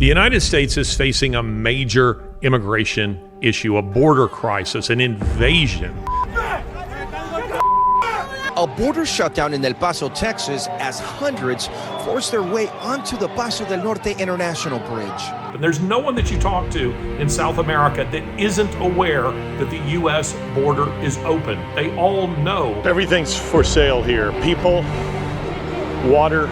The United States is facing a major immigration issue, a border crisis, an invasion. A border shutdown in El Paso, Texas, as hundreds force their way onto the Paso del Norte International Bridge. And there's no one that you talk to in South America that isn't aware that the U.S. border is open. They all know. Everything's for sale here. People, water,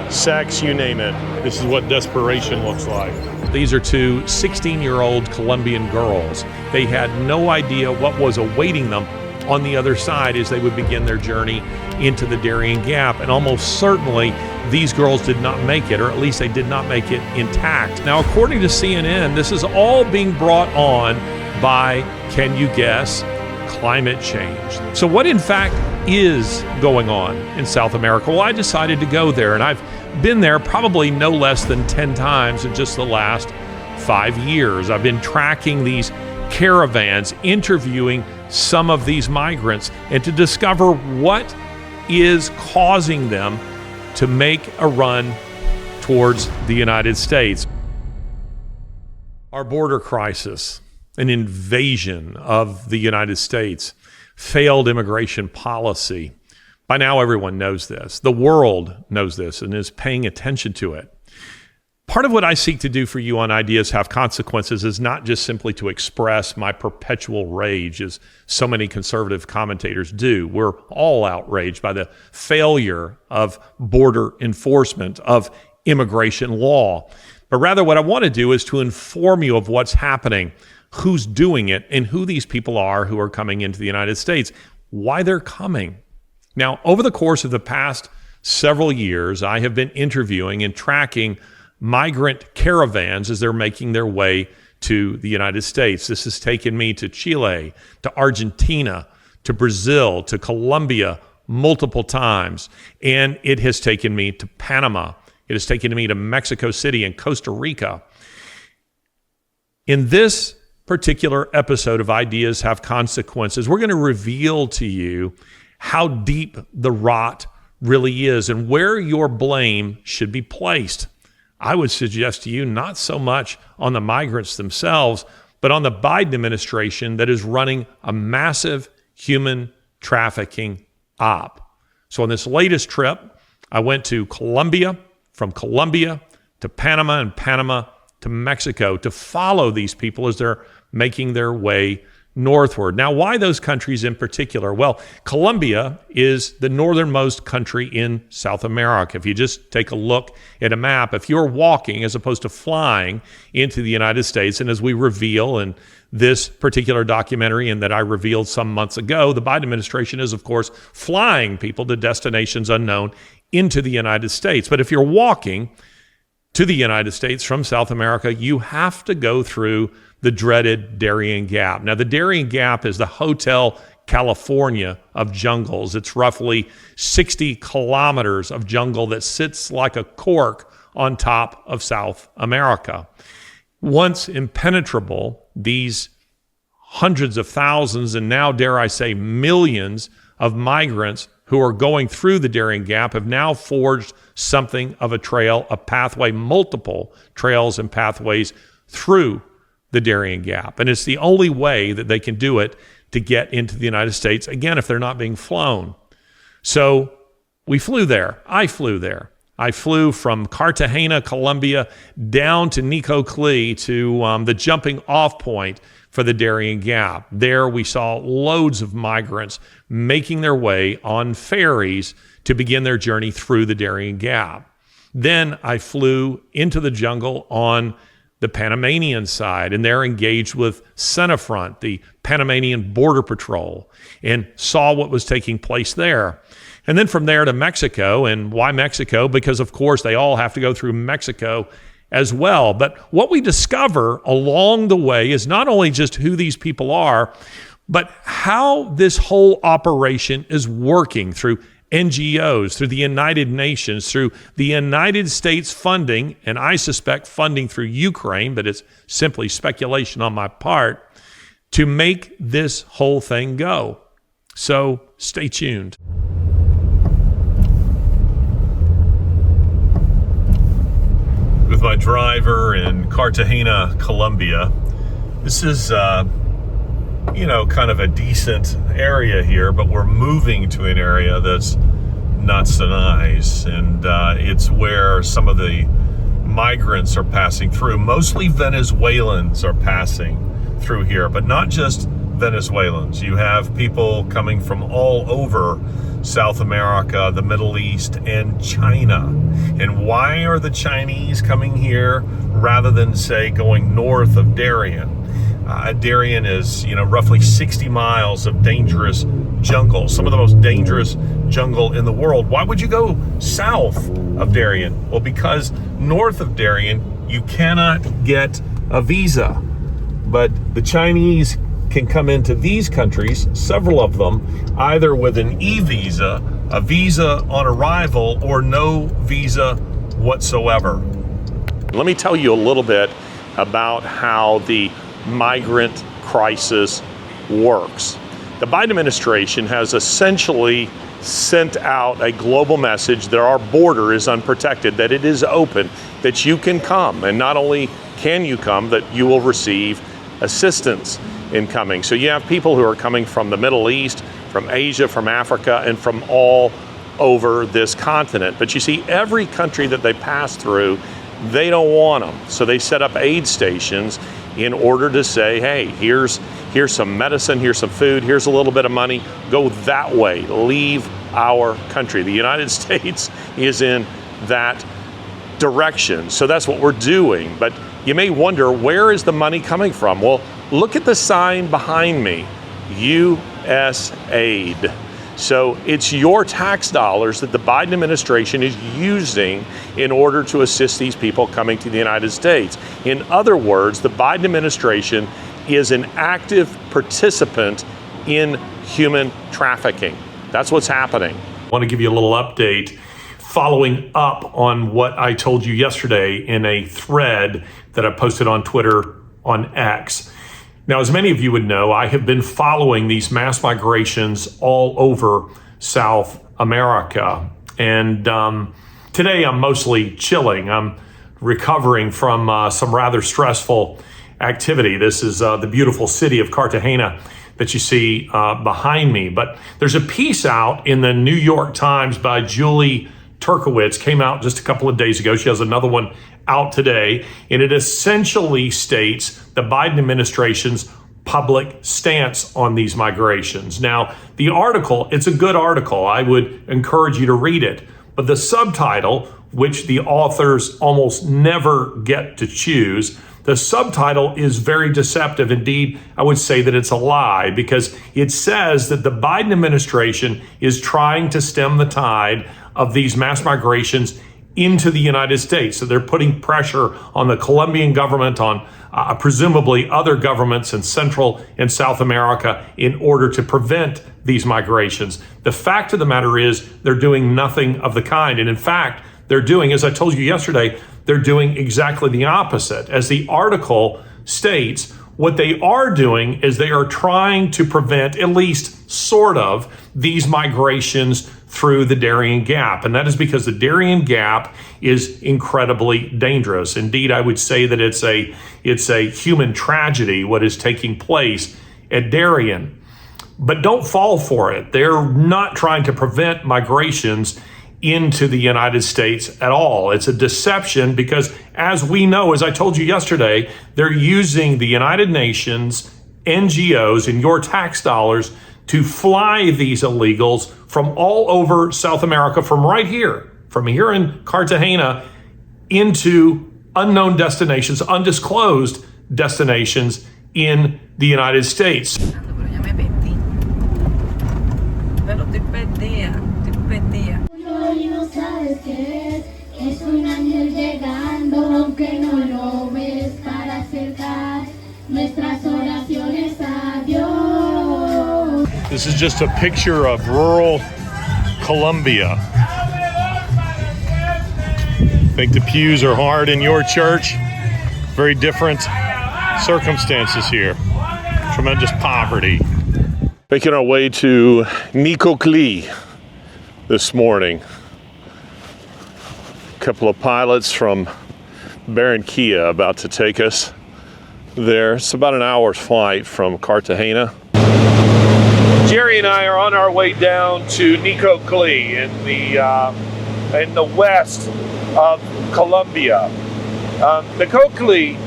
sex, you name it. This is what desperation looks like. These are two 16-year-old Colombian girls. They had no idea what was awaiting them on the other side as they would begin their journey into the Darien Gap. And almost certainly these girls did not make it, or at least they did not make it intact. Now, according to CNN, this is all being brought on by, can you guess, climate change. So what in fact is going on in South America? Well, I decided to go there, and I've been there probably no less than 10 times in just the last 5 years. I've been tracking these caravans, interviewing some of these migrants, and to discover what is causing them to make a run towards the United States. Our border crisis, an invasion of the United States, failed immigration policy. By now, everyone knows this. The world knows this and is paying attention to it. Part of what I seek to do for you on Ideas Have Consequences is not just simply to express my perpetual rage, as so many conservative commentators do. We're all outraged by the failure of border enforcement, of immigration law. But rather, what I want to do is to inform you of what's happening, who's doing it, and who these people are who are coming into the United States, why they're coming. Now, over the course of the past several years, I have been interviewing and tracking migrant caravans as they're making their way to the United States. This has taken me to Chile, to Argentina, to Brazil, to Colombia multiple times. And it has taken me to Panama. It has taken me to Mexico City and Costa Rica. In this particular episode of Ideas Have Consequences, we're going to reveal to you how deep the rot really is and where your blame should be placed. I would suggest to you not so much on the migrants themselves, but on the Biden administration that is running a massive human trafficking op. So on this latest trip, I went to Colombia, from Colombia to Panama, and Panama to Mexico to follow these people as they're making their way northward. Now, why those countries in particular? Well, Colombia is the northernmost country in South America. If you just take a look at a map, if you're walking as opposed to flying into the United States, and as we reveal in this particular documentary and that I revealed some months ago, the Biden administration is, of course, flying people to destinations unknown into the United States. But if you're walking to the United States from South America, you have to go through the dreaded Darien Gap. Now, the Darien Gap is the Hotel California of jungles. It's roughly 60 kilometers of jungle that sits like a cork on top of South America. Once impenetrable, these hundreds of thousands, and now dare I say millions of migrants who are going through the Darien Gap have now forged something of a trail, a pathway, multiple trails and pathways through the Darien Gap. And it's the only way that they can do it to get into the United States, again, if they're not being flown. So we flew there. I flew there. I flew from Cartagena, Colombia, down to Necoclí to the jumping off point for the Darien Gap. There we saw loads of migrants making their way on ferries to begin their journey through the Darien Gap. Then I flew into the jungle on the Panamanian side, and they're engaged with Senafront, the Panamanian Border Patrol, and saw what was taking place there. And then from there to Mexico. And why Mexico? Because, of course, they all have to go through Mexico as well. But what we discover along the way is not only just who these people are, but how this whole operation is working through NGOs, through the United Nations, through the United States funding, and I suspect funding through Ukraine, but it's simply speculation on my part, to make this whole thing go. So stay tuned. The with my driver in Cartagena, Colombia. This is, kind of a decent area here, but we're moving to an area that's not so nice. And it's where some of the migrants are passing through. Mostly Venezuelans are passing through here, but not just Venezuelans. You have people coming from all over South America, the Middle East, and China. And why are the Chinese coming here rather than, say, going north of Darien? Darien is, roughly 60 miles of dangerous jungle, some of the most dangerous jungle in the world. Why would you go south of Darien? Well, because north of Darien, you cannot get a visa. But the Chinese can come into these countries, several of them, either with an e-visa, a visa on arrival, or no visa whatsoever. Let me tell you a little bit about how the migrant crisis works. The Biden administration has essentially sent out a global message that our border is unprotected, that it is open, that you can come, and not only can you come, that you will receive assistance in coming. So you have people who are coming from the Middle East, from Asia, from Africa, and from all over this continent. But you see, every country that they pass through, they don't want them. So they set up aid stations in order to say, hey, here's some medicine, here's some food, here's a little bit of money, go that way, leave our country. The United States is in that direction. So that's what we're doing. But you may wonder, where is the money coming from? Well, look at the sign behind me, U.S. Aid. So it's your tax dollars that the Biden administration is using in order to assist these people coming to the United States. In other words, the Biden administration is an active participant in human trafficking. That's what's happening. I want to give you a little update following up on what I told you yesterday in a thread that I posted on Twitter on X. Now, as many of you would know, I have been following these mass migrations all over South America. And today I'm mostly chilling. I'm recovering from some rather stressful activity. This is the beautiful city of Cartagena that you see behind me. But there's a piece out in the New York Times by Julie Turkowitz, came out just a couple of days ago. She has another one out today, and it essentially states the Biden administration's public stance on these migrations. Now, the article, it's a good article. I would encourage you to read it. But the subtitle, which the authors almost never get to choose, the subtitle is very deceptive. Indeed, I would say that it's a lie, because it says that the Biden administration is trying to stem the tide of these mass migrations into the United States. So they're putting pressure on the Colombian government, on presumably other governments in Central and South America in order to prevent these migrations. The fact of the matter is they're doing nothing of the kind. And in fact, they're doing, as I told you yesterday, they're doing exactly the opposite. As the article states, what they are doing is they are trying to prevent, at least sort of, these migrations through the Darien Gap. And that is because the Darien Gap is incredibly dangerous. Indeed, I would say that it's a human tragedy what is taking place at Darien. But don't fall for it. They're not trying to prevent migrations into the United States at all. It's a deception because, as we know, as I told you yesterday, they're using the United Nations, NGOs, and your tax dollars to fly these illegals from all over South America, from here in Cartagena, into unknown destinations, undisclosed destinations in the United States. This is just a picture of rural Colombia. I think the pews are hard in your church. Very different circumstances here. Tremendous poverty. Making our way to Nicoclí this morning. A couple of pilots from Barranquilla about to take us there. It's about an hour's flight from Cartagena. Jerry and I are on our way down to Nicoclí in the west of Colombia. Nicoclí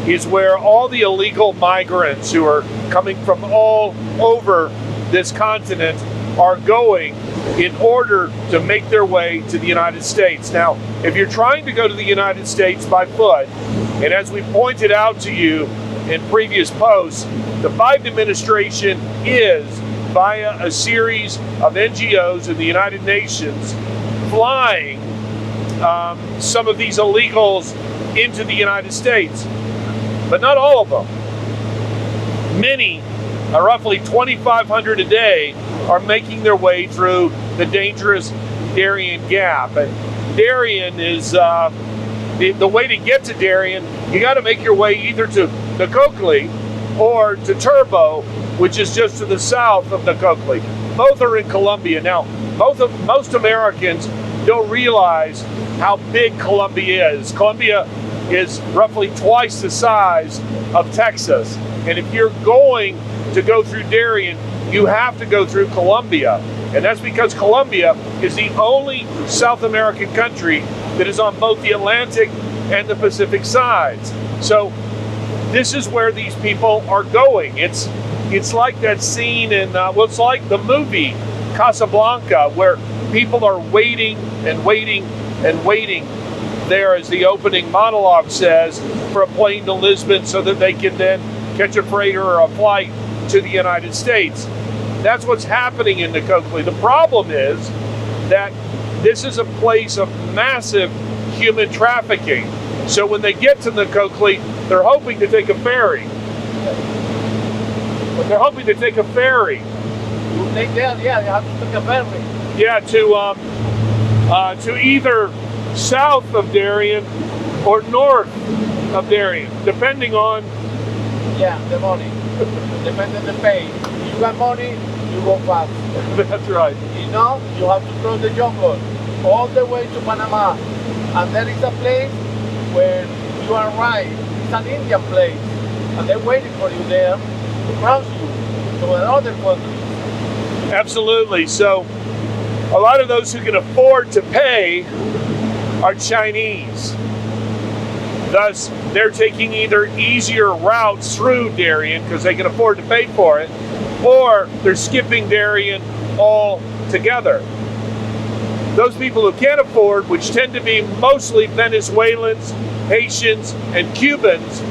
is where all the illegal migrants who are coming from all over this continent are going in order to make their way to the United States. Now, if you're trying to go to the United States by foot, and as we pointed out to you in previous posts, the Biden administration is, via a series of NGOs in the United Nations, flying some of these illegals into the United States. But not all of them. Many, roughly 2,500 a day, are making their way through the dangerous Darien Gap. And Darien is, the way to get to Darien, you got to make your way either to Nicoclí or to Turbo, which is just to the south of Nicoclí. Both are in Colombia. Now, most Americans don't realize how big Colombia is. Colombia is roughly twice the size of Texas. And if you're going to go through Darien, you have to go through Colombia. And that's because Colombia is the only South American country that is on both the Atlantic and the Pacific sides. So this is where these people are going. It's like that scene in, it's like the movie Casablanca, where people are waiting and waiting and waiting there, as the opening monologue says, for a plane to Lisbon so that they can then catch a freighter or a flight to the United States. That's what's happening in Nicoclí. The problem is that this is a place of massive human trafficking. So when they get to Nicoclí, they're hoping to take a ferry. But they're hoping to take a ferry. They have to take a ferry. Yeah, to either south of Darien or north of Darien, depending on the money. Depending on the pay. If you got money, you go fast. That's right. You know, you have to cross the jungle all the way to Panama. And there is a place where you arrive. It's an Indian place. And they're waiting for you there to cross you to another country. Absolutely. So a lot of those who can afford to pay are Chinese. Thus, they're taking either easier routes through Darien because they can afford to pay for it, or they're skipping Darien altogether. Those people who can't afford, which tend to be mostly Venezuelans, Haitians, and Cubans,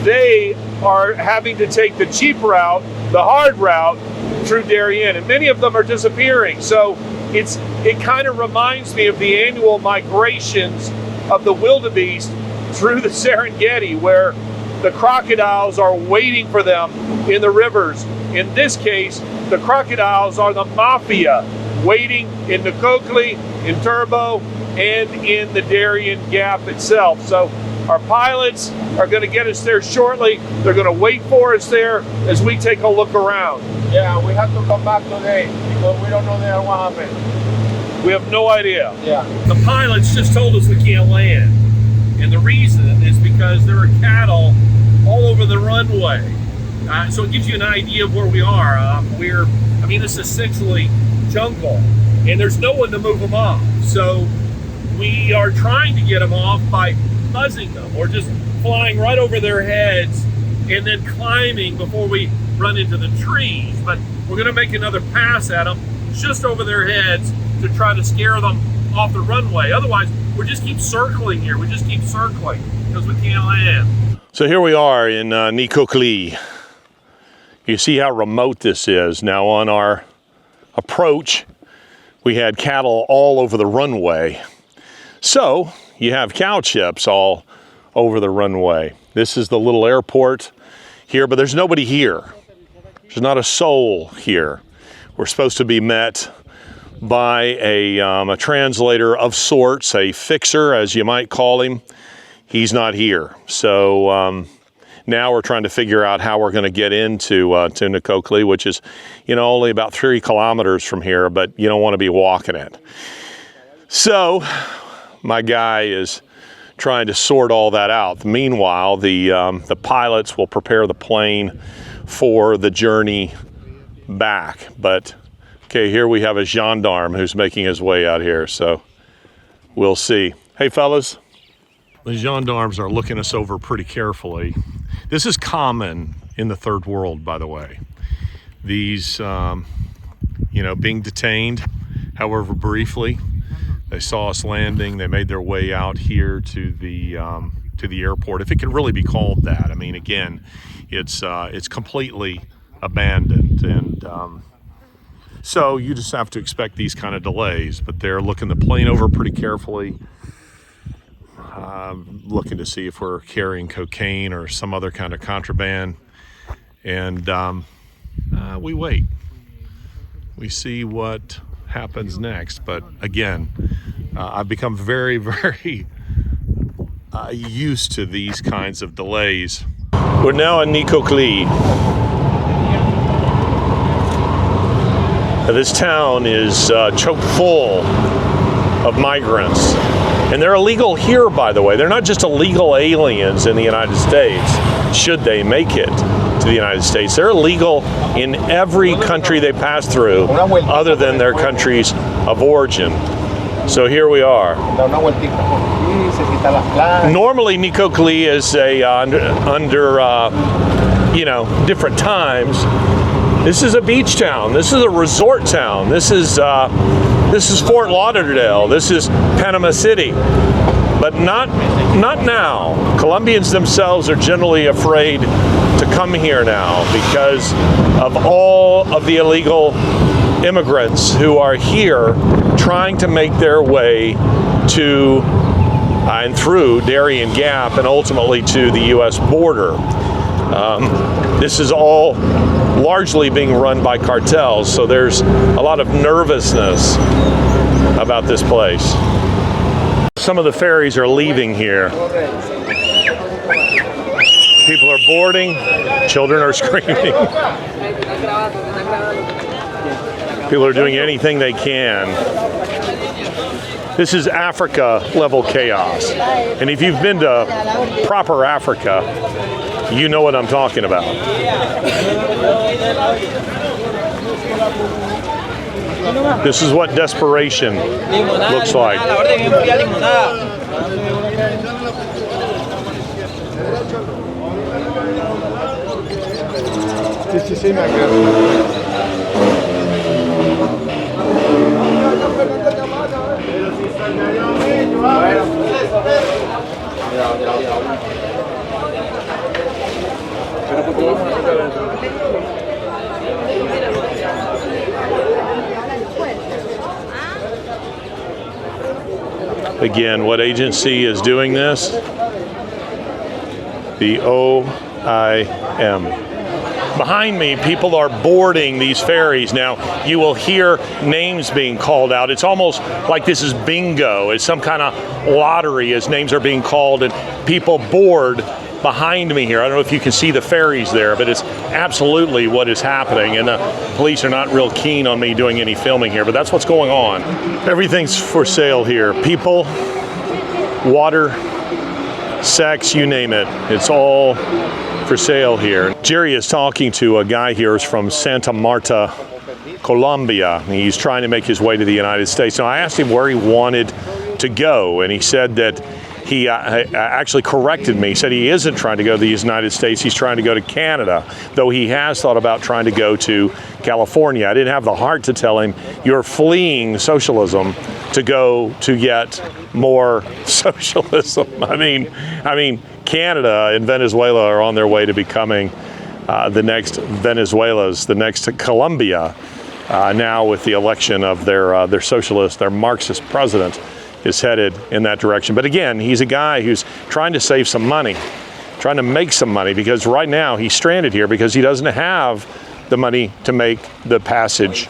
they are having to take the cheap route, the hard route, through Darien, and many of them are disappearing. So it kind of reminds me of the annual migrations of the wildebeest through the Serengeti, where the crocodiles are waiting for them in the rivers. In this case, the crocodiles are the mafia waiting in Nicoclí, in Turbo, and in the Darien Gap itself. So our pilots are going to get us there shortly. They're going to wait for us there as we take a look around. Yeah, we have to come back today because we don't know there what happened. We have no idea. Yeah. The pilots just told us we can't land. And the reason is because there are cattle all over the runway. So it gives you an idea of where we are. This is essentially jungle, and there's no one to move them off. So we are trying to get them off by buzzing them or just flying right over their heads and then climbing before we run into the trees. But we're going to make another pass at them just over their heads to try to scare them off the runway. Otherwise, we just keep circling here. We just keep circling because we can't land. So here we are in Nicoclí. You see how remote this is. Now on our approach, we had cattle all over the runway. So you have cow chips all over the runway. This is the little airport here, but there's nobody here. There's not a soul here. We're supposed to be met by a translator of sorts, a fixer, as you might call him. He's not here. So now we're trying to figure out how we're going to get into to Nicoclí, which is, only about 3 kilometers from here, but you don't want to be walking it. So my guy is trying to sort all that out. Meanwhile, the pilots will prepare the plane for the journey back. But okay, here we have a gendarme who's making his way out here, so we'll see. Hey fellas, the gendarmes are looking us over pretty carefully. This is common in the third world, by the way. These, being detained, however briefly. They saw us landing. They made their way out here to the airport, if it can really be called that. I mean, again, it's completely abandoned, and so you just have to expect these kind of delays. But they're looking the plane over pretty carefully, looking to see if we're carrying cocaine or some other kind of contraband, and we wait. We see what happens next. But again, I've become very, very used to these kinds of delays. We're now in Nicoclí. This town is chock full of migrants. And they're illegal here, by the way. They're not just illegal aliens in the United States, should they make it to the United States. They're illegal in every country they pass through, other than their countries of origin. So here we are. Normally, Nicoclí is under different times. This is a beach town. This is a resort town. This is Fort Lauderdale. This is Panama City. But not now. Colombians themselves are generally afraid to come here now because of all of the illegal immigrants who are here trying to make their way to and through Darien Gap and ultimately to the U.S. border. This is all largely being run by cartels, so there's a lot of nervousness about this place. Some of the ferries are leaving here. People are boarding, children are screaming. People are doing anything they can. This is Africa level chaos. And if you've been to proper Africa, you know what I'm talking about. This is what desperation looks like. Again, what agency is doing this? The OIM. Behind me, people are boarding these ferries. Now, you will hear names being called out. It's almost like this is bingo. It's some kind of lottery as names are being called and people board behind me here. I don't know if you can see the ferries there, but it's absolutely what is happening. And the police are not real keen on me doing any filming here, but that's what's going on. Everything's for sale here. People, water, sex, you name it. It's all for sale here. Jerry is talking to a guy here who's from Santa Marta, Colombia. He's trying to make his way to the United States. Now, I asked him where he wanted to go, and he said that he actually corrected me. He said he isn't trying to go to the United States. He's trying to go to Canada, though he has thought about trying to go to California. I didn't have the heart to tell him, you're fleeing socialism to go to yet more socialism. I mean, Canada and Venezuela are on their way to becoming the next Venezuela's, the next Colombia, now with the election of their socialist, their Marxist president is headed in that direction. But again, he's a guy who's trying to save some money, trying to make some money, because right now he's stranded here because he doesn't have the money to make the passage.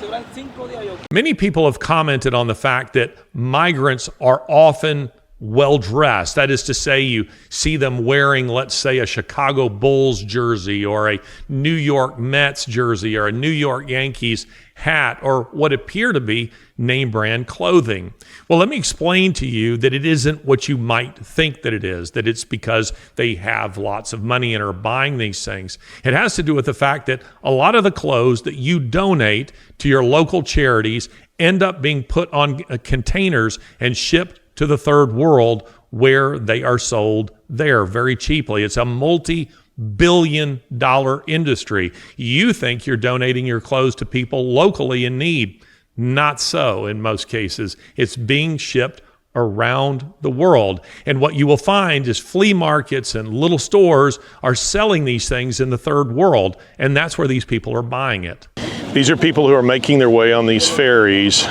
Many people have commented on the fact that migrants are often well dressed. That is to say, you see them wearing, let's say, a Chicago Bulls jersey or a New York Mets jersey or a New York Yankees hat or what appear to be name brand clothing. Well, let me explain to you that it isn't what you might think that it is, that it's because they have lots of money and are buying these things. It has to do with the fact that a lot of the clothes that you donate to your local charities end up being put on containers and shipped to the third world, where they are sold there very cheaply. It's a multi-billion-dollar industry. You think you're donating your clothes to people locally in need. Not so in most cases. It's being shipped around the world. And what you will find is flea markets and little stores are selling these things in the third world, and that's where these people are buying it. These are people who are making their way on these ferries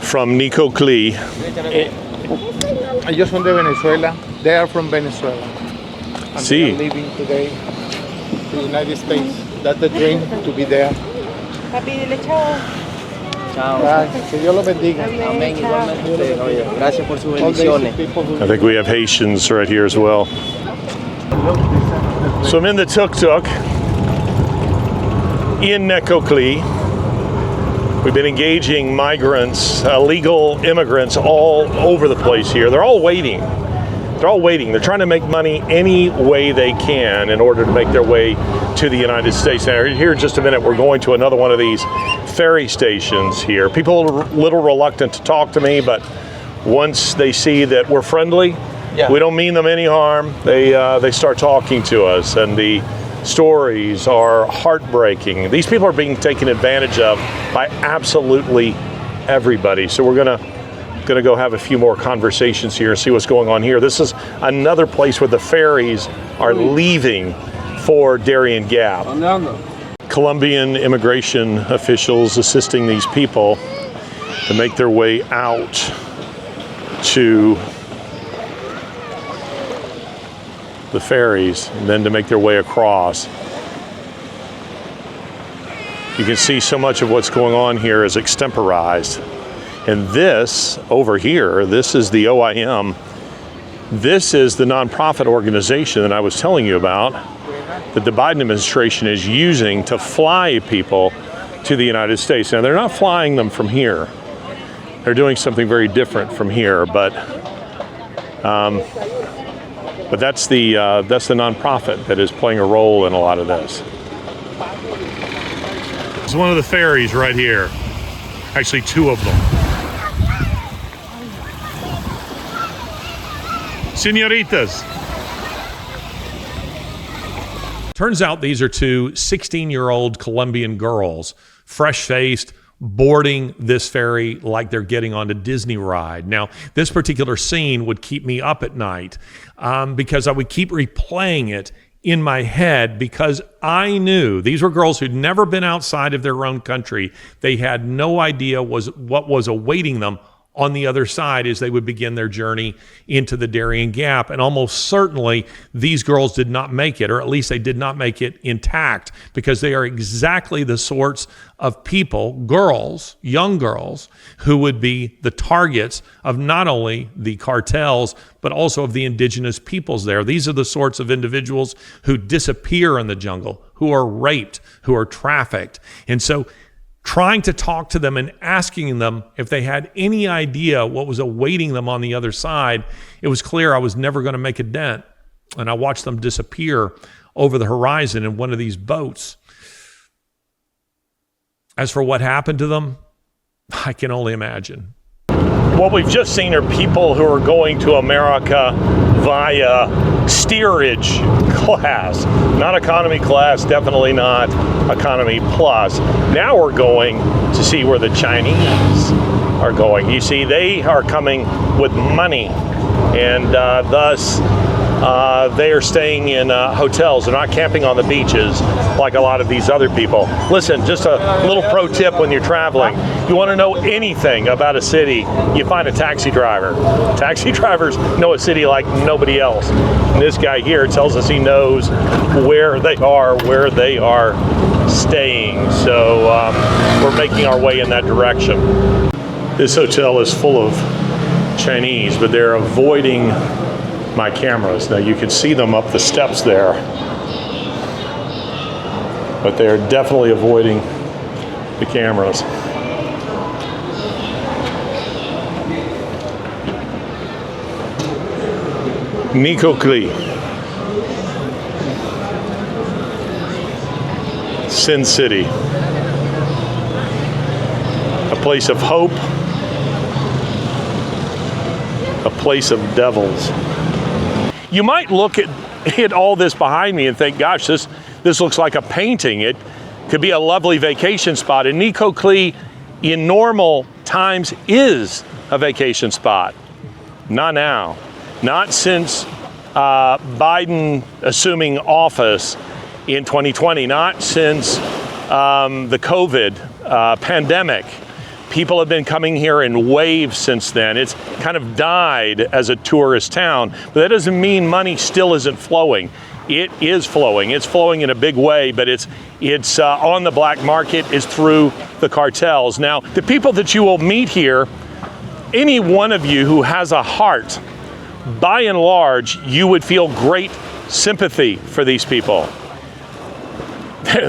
from Nicoclí. Ellos son de Venezuela. They are from Venezuela. And Sí. they are living today in the United States. That's the dream, to be there. Papi, dile chao. Bye. Que Dios los bendiga. Amén, igualmente. Gracias por sus All these bendiciones. people who- I think we have Haitians right here as well. So I'm in the tuk-tuk in Nicoclí. We've been engaging migrants, illegal immigrants all over the place here. They're all waiting. They're trying to make money any way they can in order to make their way to the United States. Now, here in just a minute, we're going to another one of these ferry stations here. People are a little reluctant to talk to me, but once they see that we're friendly, we don't mean them any harm, they start talking to us, and the stories are heartbreaking. These people are being taken advantage of by absolutely everybody. So we're gonna go have a few more conversations here and see what's going on here. This is another place where the ferries are leaving for Darien Gap. Colombian immigration officials assisting these people to make their way out to the ferries and then to make their way across. You can see so much of what's going on here is extemporized. And this over here, this is the OIM. This is the nonprofit organization that I was telling you about that the Biden administration is using to fly people to the United States. Now, they're not flying them from here. They're doing something very different from here, but that's the nonprofit that is playing a role in a lot of this. It's one of the ferries right here. Actually, two of them. Señoritas. Turns out these are two 16-year-old Colombian girls, fresh-faced, boarding this ferry like they're getting on a Disney ride. Now, this particular scene would keep me up at night because I would keep replaying it in my head because I knew these were girls who'd never been outside of their own country. They had no idea what was awaiting them on the other side as they would begin their journey into the Darien Gap. And almost certainly these girls did not make it, or at least they did not make it intact, because they are exactly the sorts of people, girls, young girls, who would be the targets of not only the cartels, but also of the indigenous peoples there. These are the sorts of individuals who disappear in the jungle, who are raped, who are trafficked. And so trying to talk to them and asking them if they had any idea what was awaiting them on the other side, it was clear I was never going to make a dent. And I watched them disappear over the horizon in one of these boats. As for what happened to them, I can only imagine. What we've just seen are people who are going to America via steerage class, not economy class, definitely not economy plus. Now we're going to see where the Chinese are going. You see, they are coming with money, and thus they are staying in hotels. They're not camping on the beaches like a lot of these other people. Listen, just a little pro tip when you're traveling. You want to know anything about a city, you find a taxi driver. Taxi drivers know a city like nobody else. And this guy here tells us he knows where they are staying. So we're making our way in that direction. This hotel is full of Chinese, but they're avoiding my cameras. Now you can see them up the steps there, but they're definitely avoiding the cameras. Nikokli, Sin City, a place of hope, a place of devils. You might look at all this behind me and think, gosh, this looks like a painting. It could be a lovely vacation spot. And Nikokli in normal times is a vacation spot. Not now. Not since Biden assuming office in 2020, not since the COVID pandemic. People have been coming here in waves since then. It's kind of died as a tourist town, but that doesn't mean money still isn't flowing. It is flowing. It's flowing in a big way, but it's on the black market, is through the cartels. Now, the people that you will meet here, any one of you who has a heart, by and large, you would feel great sympathy for these people.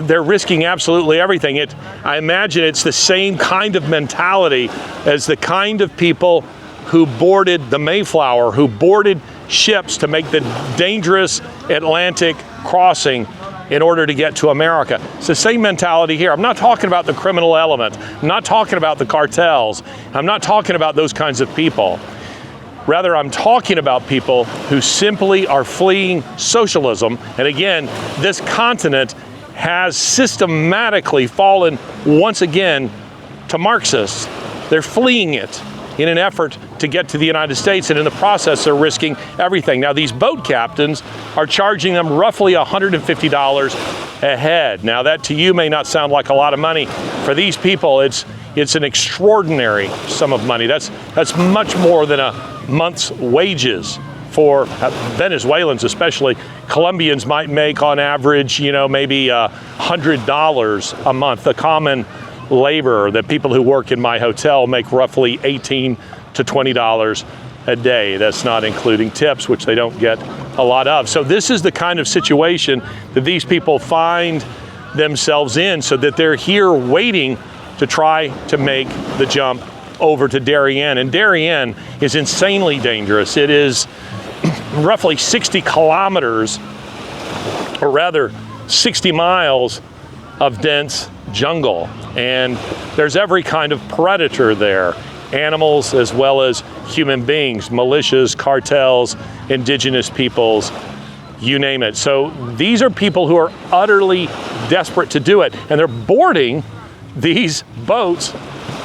They're risking absolutely everything. I imagine it's the same kind of mentality as the kind of people who boarded the Mayflower, who boarded ships to make the dangerous Atlantic crossing in order to get to America. It's the same mentality here. I'm not talking about the criminal element. I'm not talking about the cartels. I'm not talking about those kinds of people. Rather, I'm talking about people who simply are fleeing socialism. And again, this continent has systematically fallen once again to Marxists. They're fleeing it in an effort to get to the United States, and in the process, they're risking everything. Now, these boat captains are charging them roughly $150 a head. Now, that to you may not sound like a lot of money. For these people, it's an extraordinary sum of money. That's much more than a month's wages for Venezuelans, especially. Colombians might make on average, maybe $100 a month. The common laborer, the people who work in my hotel, make roughly $18 to $20 a day. That's not including tips, which they don't get a lot of. So this is the kind of situation that these people find themselves in, so that they're here waiting to try to make the jump over to Darien. And Darien is insanely dangerous. It is roughly 60 kilometers, or rather 60 miles of dense jungle. And there's every kind of predator there, animals as well as human beings, militias, cartels, indigenous peoples, you name it. So these are people who are utterly desperate to do it. And they're boarding these boats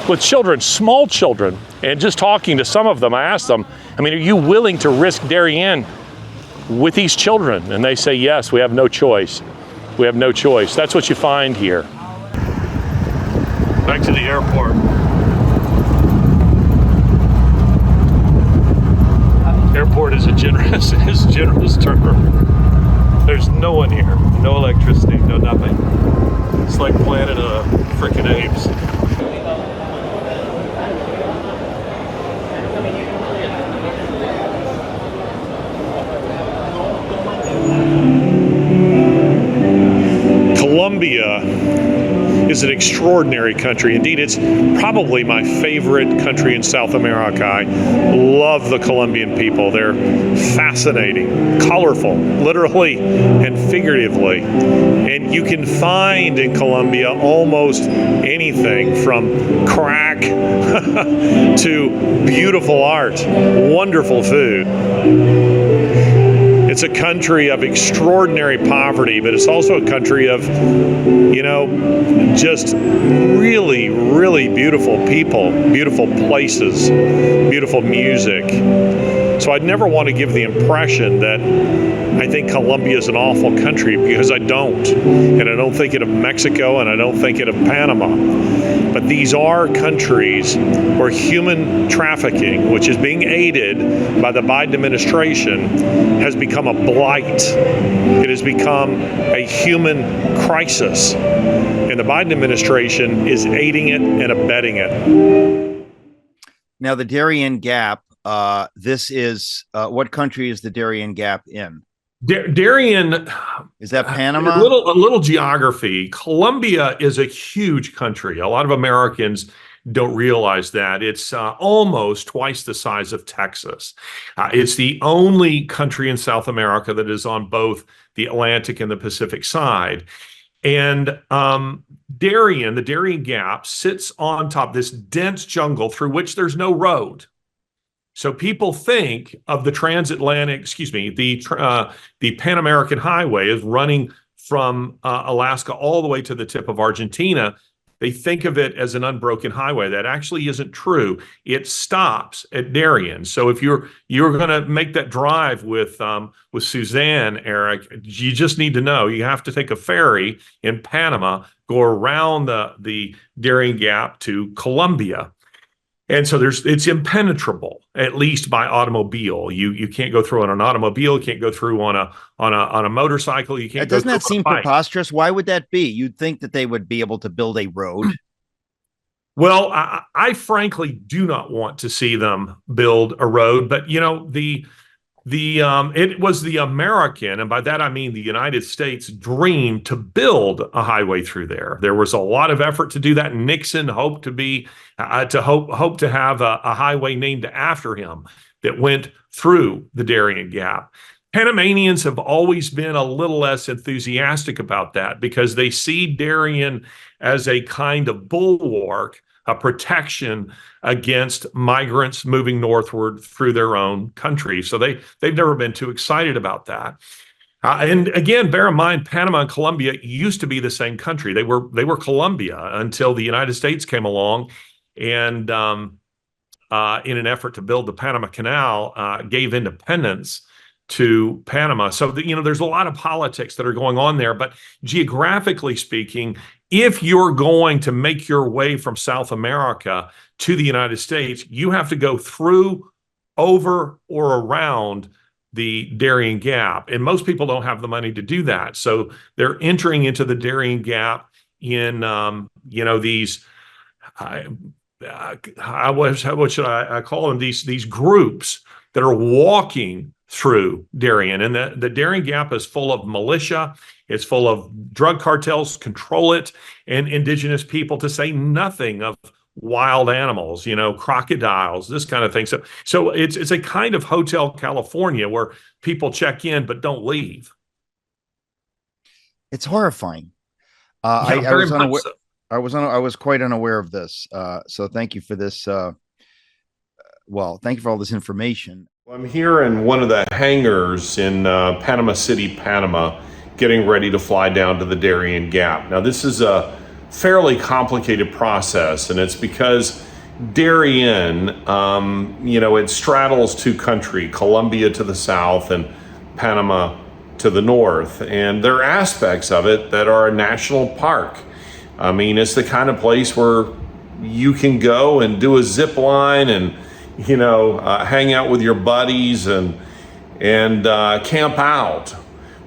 with children, small children. And just talking to some of them, I asked them, are you willing to risk Darien with these children? And they say, yes, we have no choice. We have no choice. That's what you find here. Back to the airport. Airport is a generous term. There's no one here, no electricity, no nothing. It's like Planet of frickin' Apes. Colombia is an extraordinary country. Indeed, it's probably my favorite country in South America. I love the Colombian people. They're fascinating, colorful, literally and figuratively. And you can find in Colombia almost anything from crack to beautiful art, wonderful food. It's a country of extraordinary poverty, but it's also a country of, just really, really beautiful people, beautiful places, beautiful music. So I'd never want to give the impression that I think Colombia is an awful country, because I don't. And I don't think it of Mexico, and I don't think it of Panama. But these are countries where human trafficking, which is being aided by the Biden administration, has become a blight. It has become a human crisis. And the Biden administration is aiding it and abetting it. Now, the Darien Gap This is what country is the Darien Gap in? Darien, is that Panama? A little geography. Colombia is a huge country. A lot of Americans don't realize that. It's almost twice the size of Texas. It's the only country in South America that is on both the Atlantic and the Pacific side. And Darien, the Darien Gap, sits on top of this dense jungle through which there's no road. So people think of the the Pan American Highway as running from Alaska all the way to the tip of Argentina. They think of it as an unbroken highway. That actually isn't true. It stops at Darien. So if you're going to make that drive with Suzanne, Eric, you just need to know you have to take a ferry in Panama, go around the Darien Gap to Colombia. And so it's impenetrable, at least by automobile. You can't go through on an automobile. You can't go through on a motorcycle. You can't. Doesn't that seem preposterous? Why would that be? You'd think that they would be able to build a road. Well, I frankly do not want to see them build a road, but it was the American, and by that I mean the United States, dream to build a highway through there. There was a lot of effort to do that. Nixon hoped to have a highway named after him that went through the Darien Gap. Panamanians have always been a little less enthusiastic about that because they see Darien as a kind of bulwark, a protection against migrants moving northward through their own country. So they've never been too excited about that. And again, bear in mind, Panama and Colombia used to be the same country. They were Colombia until the United States came along and in an effort to build the Panama Canal, gave independence to Panama. So there's a lot of politics that are going on there, but geographically speaking, if you're going to make your way from South America to the United States, you have to go through, over, or around the Darien Gap. And most people don't have the money to do that. So they're entering into the Darien Gap in, these, what should I call them? These groups that are walking through Darien. And the Darien Gap is full of militia. It's full of drug cartels, control it, and indigenous people, to say nothing of wild animals, crocodiles, this kind of thing. So it's a kind of Hotel California where people check in but don't leave. It's horrifying. I was quite unaware of this. So thank you for this. Thank you for all this information. I'm here in one of the hangars in Panama City, Panama, getting ready to fly down to the Darien Gap. Now, this is a fairly complicated process, and it's because Darien, it straddles two countries, Colombia to the south and Panama to the north. And there are aspects of it that are a national park. I mean, it's the kind of place where you can go and do a zip line and hang out with your buddies and camp out.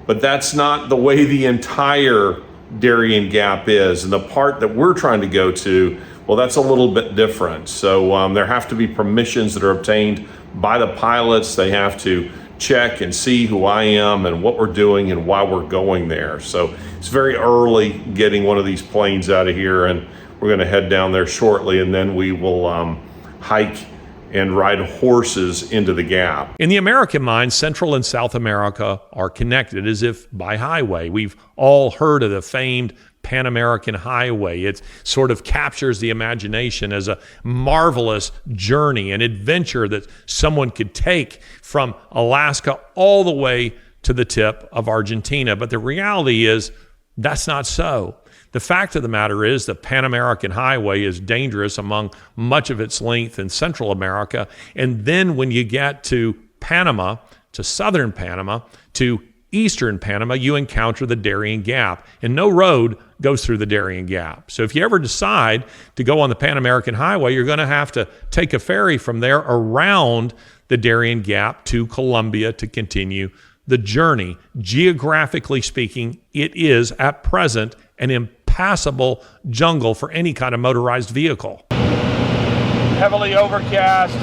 But that's not the way the entire Darien Gap is. And the part that we're trying to go to, well, that's a little bit different. So there have to be permissions that are obtained by the pilots. They have to check and see who I am and what we're doing and why we're going there. So it's very early getting one of these planes out of here, and we're going to head down there shortly, and then we will hike and ride horses into the gap. In the American mind, Central and South America are connected as if by highway. We've all heard of the famed Pan American Highway. It sort of captures the imagination as a marvelous journey, an adventure that someone could take from Alaska all the way to the tip of Argentina. But the reality is that's not so. The fact of the matter is the Pan American Highway is dangerous among much of its length in Central America. And then when you get to Panama, to southern Panama, to eastern Panama, you encounter the Darien Gap. And no road goes through the Darien Gap. So if you ever decide to go on the Pan American Highway, you're going to have to take a ferry from there around the Darien Gap to Colombia to continue the journey. Geographically speaking, it is at present an impassable jungle for any kind of motorized vehicle. Heavily overcast,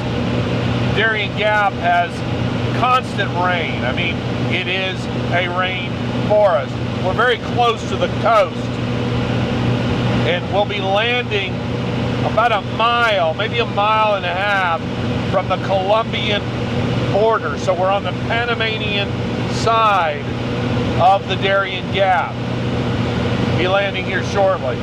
Darien Gap has constant rain. I mean, it is a rain forest. We're very close to the coast, and we'll be landing about a mile, maybe a mile and a half from the Colombian border. So we're on the Panamanian side of the Darien Gap. Be landing here shortly.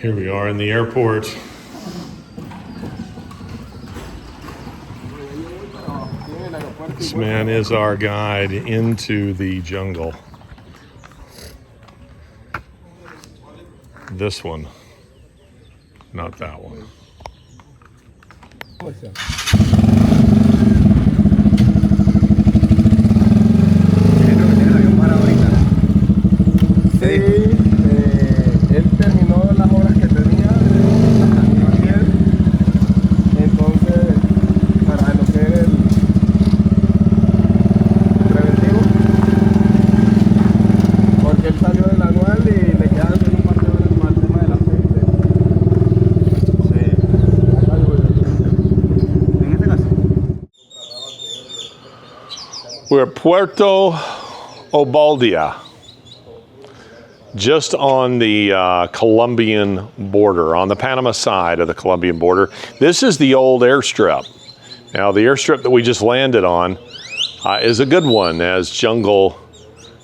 Here we are in the airport. This man is our guide into the jungle. This one, not that one. Él terminó las horas que tenía ayer, entonces para lo que es el preventivo, porque él salió del anual y le quedan un par de horas más el tema del aceite. Sí. En este caso. We're at Puerto Obaldia, just on the Colombian border, on the Panama side of the Colombian border. This is the old airstrip. Now, the airstrip that we just landed on is a good one as jungle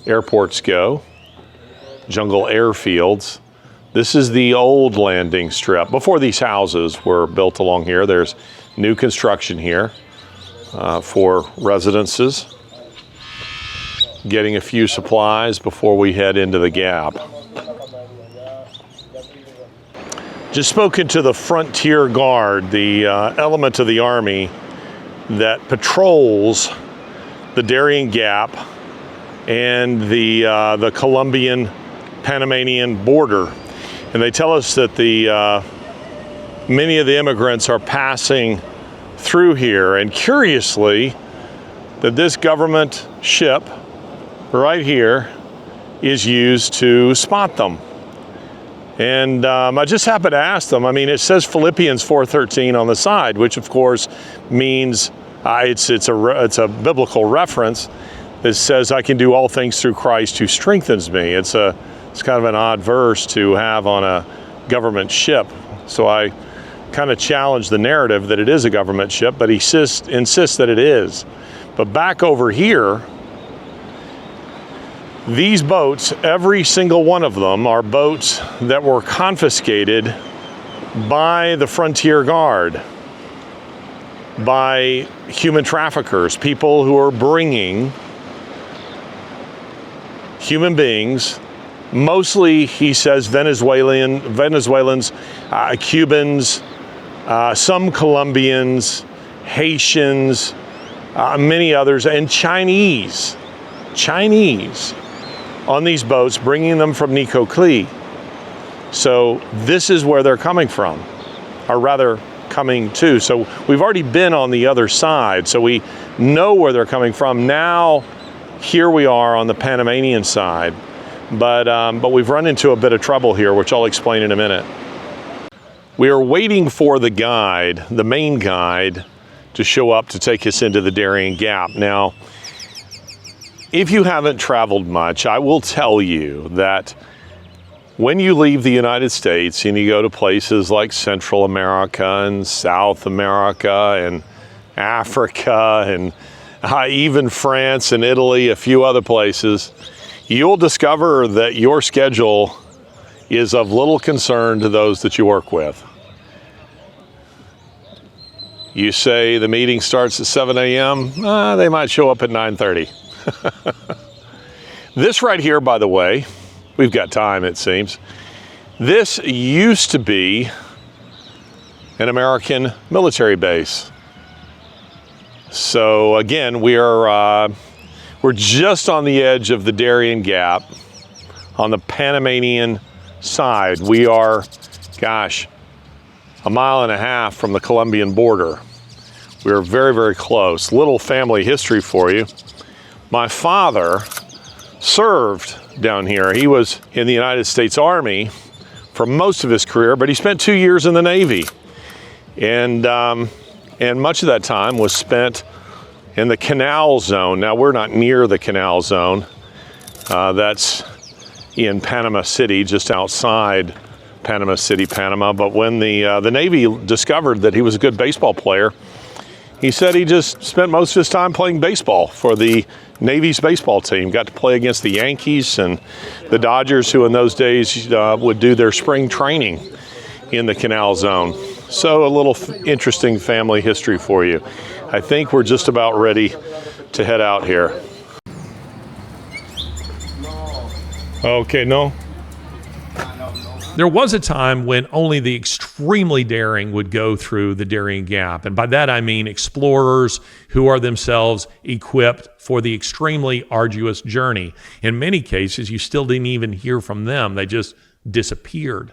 airports go, jungle airfields. This is the old landing strip. Before these houses were built along here, there's new construction here for residences. Getting a few supplies before we head into the gap. Just spoken to the Frontier Guard, the element of the Army that patrols the Darien Gap and the Colombian Panamanian border. And they tell us that many of the immigrants are passing through here, and curiously, that this government ship right here is used to spot them. And I just happened to ask them, I mean, it says Philippians 4:13 on the side, which of course means it's a biblical reference that says I can do all things through Christ who strengthens me. It's kind of an odd verse to have on a government ship. So I kind of challenge the narrative that it is a government ship, but he insists that it is. But back over here, these boats, every single one of them, are boats that were confiscated by the Frontier Guard, by human traffickers, people who are bringing human beings, mostly, he says, Venezuelans, Cubans, some Colombians, Haitians, many others, and Chinese on these boats, bringing them from Nicoclí. So this is where they're coming from, or rather coming to. So we've already been on the other side, so we know where they're coming from. Now, here we are on the Panamanian side, but we've run into a bit of trouble here, which I'll explain in a minute. We are waiting for the guide, the main guide, to show up to take us into the Darien Gap. Now, if you haven't traveled much, I will tell you that when you leave the United States and you go to places like Central America and South America and Africa and even France and Italy, a few other places, you'll discover that your schedule is of little concern to those that you work with. You say the meeting starts at 7 a.m., they might show up at 9:30. This right here, by the way, we've got time, it seems. This used to be an American military base. So again, we're just on the edge of the Darien Gap on the Panamanian side. We are, gosh, a mile and a half from the Colombian border. We're very, very close. Little family history for you. My father served down here. He was in the United States Army for most of his career, but he spent 2 years in the Navy. And much of that time was spent in the Canal Zone. Now, we're not near the Canal Zone. That's in Panama City, just outside Panama City, Panama. But when the Navy discovered that he was a good baseball player, he said he just spent most of his time playing baseball for the Navy's baseball team. Got to play against the Yankees and the Dodgers, who in those days would do their spring training in the Canal Zone. So a little interesting family history for you. I think we're just about ready to head out here. Okay, no? There was a time when only the extremely daring would go through the Darien Gap. And by that I mean explorers who are themselves equipped for the extremely arduous journey. In many cases, you still didn't even hear from them. They just disappeared.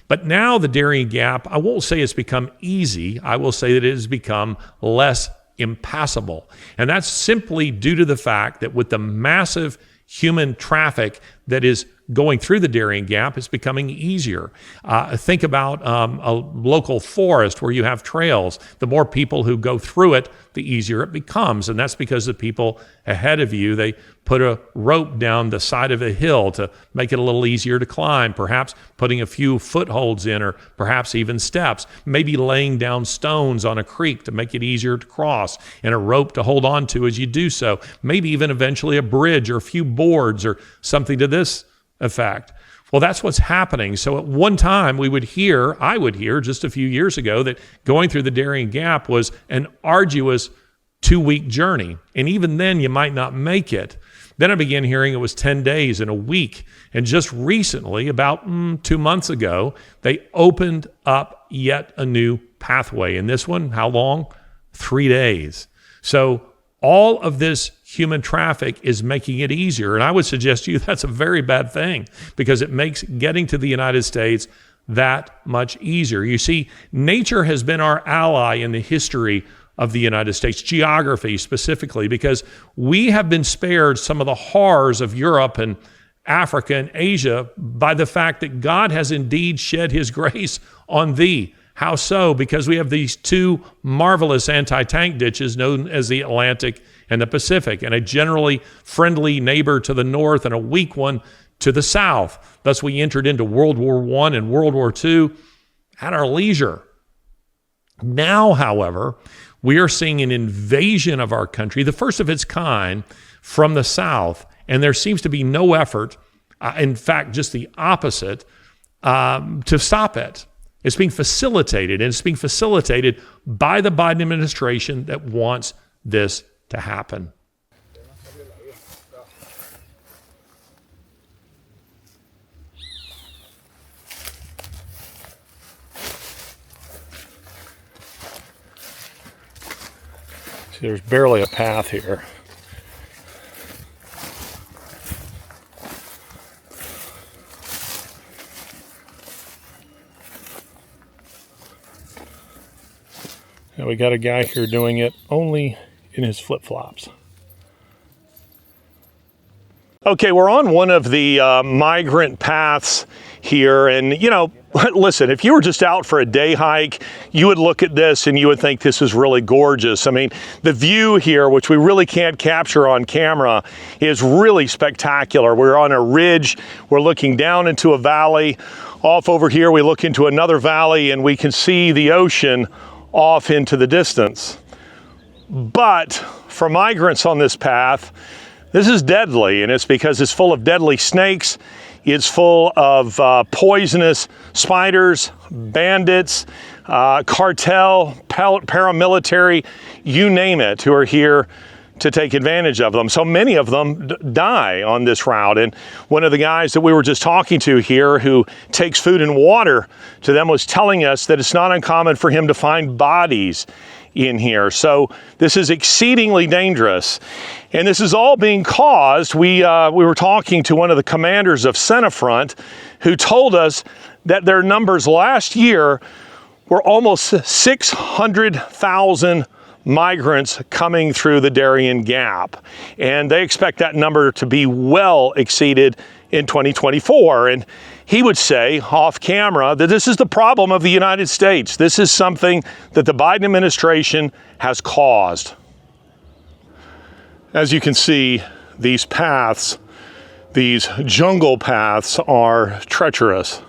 But now the Darien Gap, I won't say it's become easy. I will say that it has become less impassable. And that's simply due to the fact that with the massive human traffic that is going through the Darien Gap, it's becoming easier. Think about a local forest where you have trails. The more people who go through it, the easier it becomes. And that's because the people ahead of you, they put a rope down the side of a hill to make it a little easier to climb, perhaps putting a few footholds in, or perhaps even steps, maybe laying down stones on a creek to make it easier to cross, and a rope to hold on to as you do so, maybe even eventually a bridge or a few boards or something to this effect. Well, that's what's happening. So at one time I would hear just a few years ago that going through the Darien Gap was an arduous 2-week journey. And even then you might not make it. Then I began hearing it was 10 days and a week. And just recently, about 2 months ago, they opened up yet a new pathway. And this one, how long? 3 days. So all of this human traffic is making it easier. And I would suggest to you that's a very bad thing, because it makes getting to the United States that much easier. You see, nature has been our ally in the history of the United States, geography specifically, because we have been spared some of the horrors of Europe and Africa and Asia by the fact that God has indeed shed his grace on thee. How so? Because we have these two marvelous anti-tank ditches known as the Atlantic and the Pacific, and a generally friendly neighbor to the north and a weak one to the south. Thus, we entered into World War I and World War II at our leisure. Now, however, we are seeing an invasion of our country, the first of its kind, from the south, and there seems to be no effort, in fact, just the opposite, to stop it. It's being facilitated, and it's being facilitated by the Biden administration that wants this to happen. See, there's barely a path here. Now we got a guy here doing it only in his flip-flops. Okay, we're on one of the migrant paths here. And, you know, listen, if you were just out for a day hike, you would look at this and you would think this is really gorgeous. I mean, the view here, which we really can't capture on camera, is really spectacular. We're on a ridge. We're looking down into a valley. Off over here, we look into another valley and we can see the ocean off into the distance. But for migrants on this path, this is deadly, and it's because it's full of deadly snakes. It's full of poisonous spiders, bandits, cartel, paramilitary, you name it, who are here to take advantage of them. So many of them die on this route. And one of the guys that we were just talking to here who takes food and water to them was telling us that it's not uncommon for him to find bodies in here. So this is exceedingly dangerous. And this is all being caused. We were talking to one of the commanders of Senafront who told us that their numbers last year were almost 600,000 migrants coming through the Darien Gap. And they expect that number to be well exceeded in 2024. And he would say off camera that this is the problem of the United States. This is something that the Biden administration has caused. As you can see, these paths, these jungle paths, are treacherous.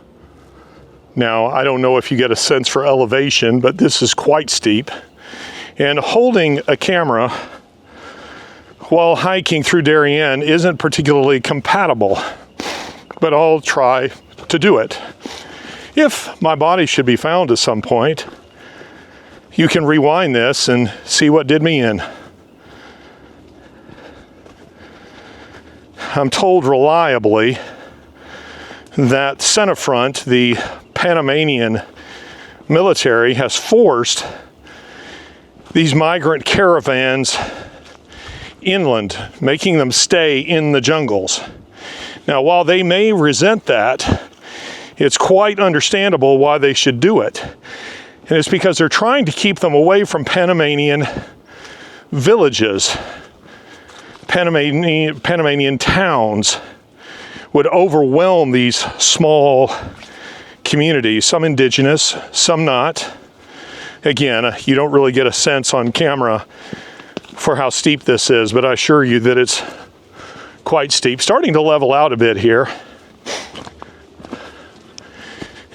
Now, I don't know if you get a sense for elevation, but this is quite steep. And holding a camera while hiking through Darien isn't particularly compatible, but I'll try to do it. If my body should be found at some point, you can rewind this and see what did me in. I'm told reliably that Senafront, the Panamanian military, has forced these migrant caravans inland, making them stay in the jungles. Now, while they may resent that, it's quite understandable why they should do it. And it's because they're trying to keep them away from Panamanian villages. Panamanian towns would overwhelm these small communities, some indigenous, some not. Again, you don't really get a sense on camera for how steep this is, but I assure you that it's quite steep. Starting to level out a bit here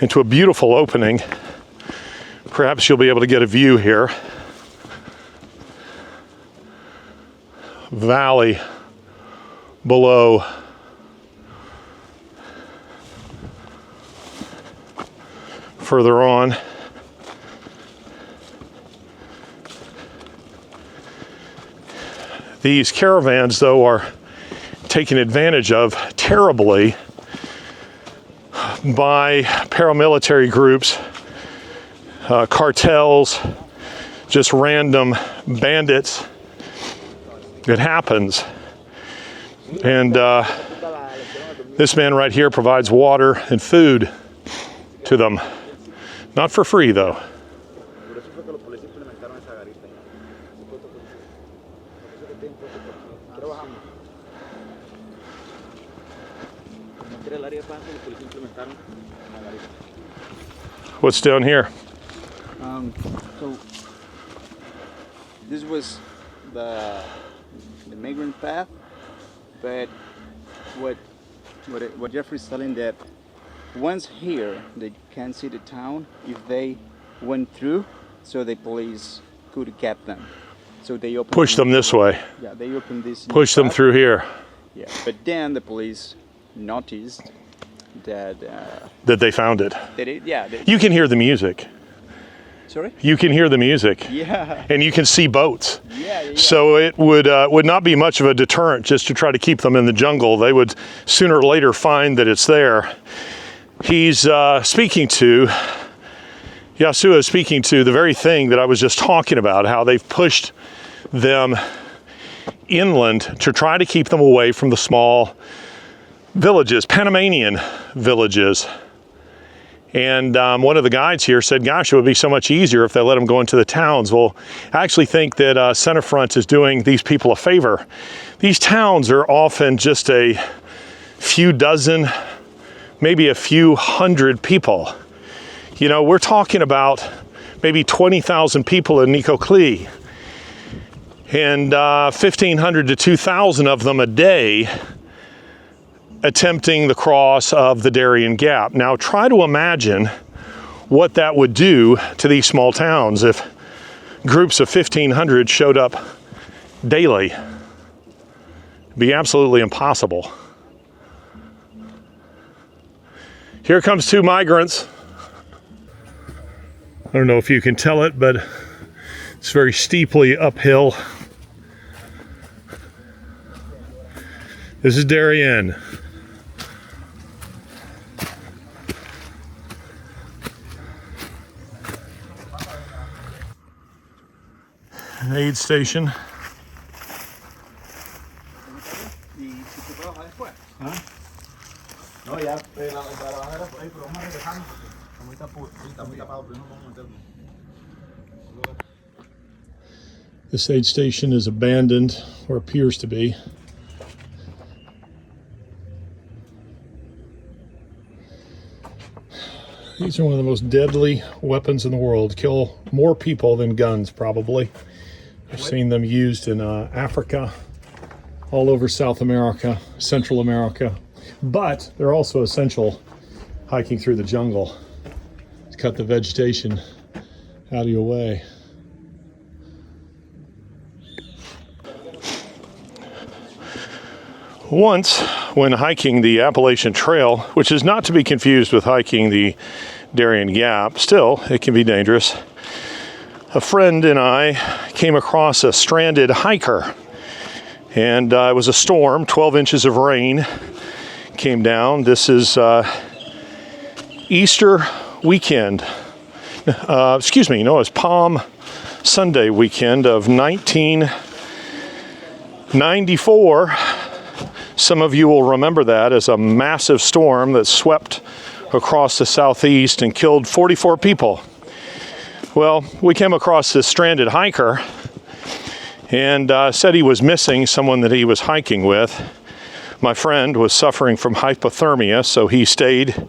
into a beautiful opening. Perhaps you'll be able to get a view here. Valley below. Further on. These caravans, though, are taken advantage of terribly by paramilitary groups, cartels, just random bandits. It happens. And this man right here provides water and food to them. Not for free, though. What's down here? So this was the migrant path, but what Jeffrey's telling that once here they can't see the town if they went through, so the police could get them. So they push them this way. Yeah, they opened this. Push them through here. Yeah, but then the police noticed that they found it. You can hear the music. Sorry? You can hear the music. Yeah. And you can see boats. Yeah. So it would not be much of a deterrent just to try to keep them in the jungle. They would sooner or later find that it's there. He's speaking to, Yasua is speaking to the very thing that I was just talking about, how they've pushed them inland to try to keep them away from the small villages, Panamanian villages. And one of the guides here said, gosh, it would be so much easier if they let them go into the towns. Well, I actually think that Centerfront is doing these people a favor. These towns are often just a few dozen, maybe a few hundred people. You know, we're talking about maybe 20,000 people in Nicoclí, and 1,500 to 2,000 of them a day attempting the cross of the Darien Gap. Now try to imagine what that would do to these small towns if groups of 1,500 showed up daily. It'd be absolutely impossible. Here comes 2 migrants. I don't know if you can tell it, but it's very steeply uphill. This is Darien. An aid station. This aid station is abandoned, or appears to be. These are one of the most deadly weapons in the world. Kill more people than guns, probably. I've seen them used in Africa, all over South America, Central America. But they're also essential hiking through the jungle to cut the vegetation out of your way. Once, when hiking the Appalachian Trail, which is not to be confused with hiking the Darien Gap, still, it can be dangerous, a friend and I came across a stranded hiker. And it was a storm, 12 inches of rain came down. This is Easter weekend. It's Palm Sunday weekend of 1994. Some of you will remember that as a massive storm that swept across the southeast and killed 44 people. Well, we came across this stranded hiker and said he was missing someone that he was hiking with. My friend was suffering from hypothermia, so he stayed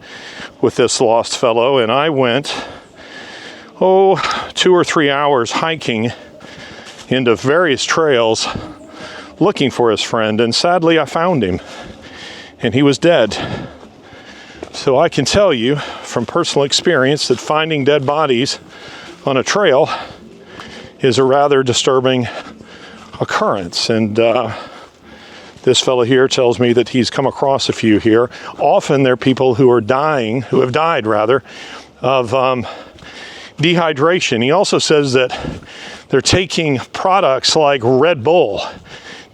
with this lost fellow, and I went, 2 or 3 hours hiking into various trails looking for his friend, and sadly I found him, and he was dead. So I can tell you from personal experience that finding dead bodies on a trail is a rather disturbing occurrence, and this fellow here tells me that he's come across a few here. Often they're people who have died of dehydration. He also says that they're taking products like Red Bull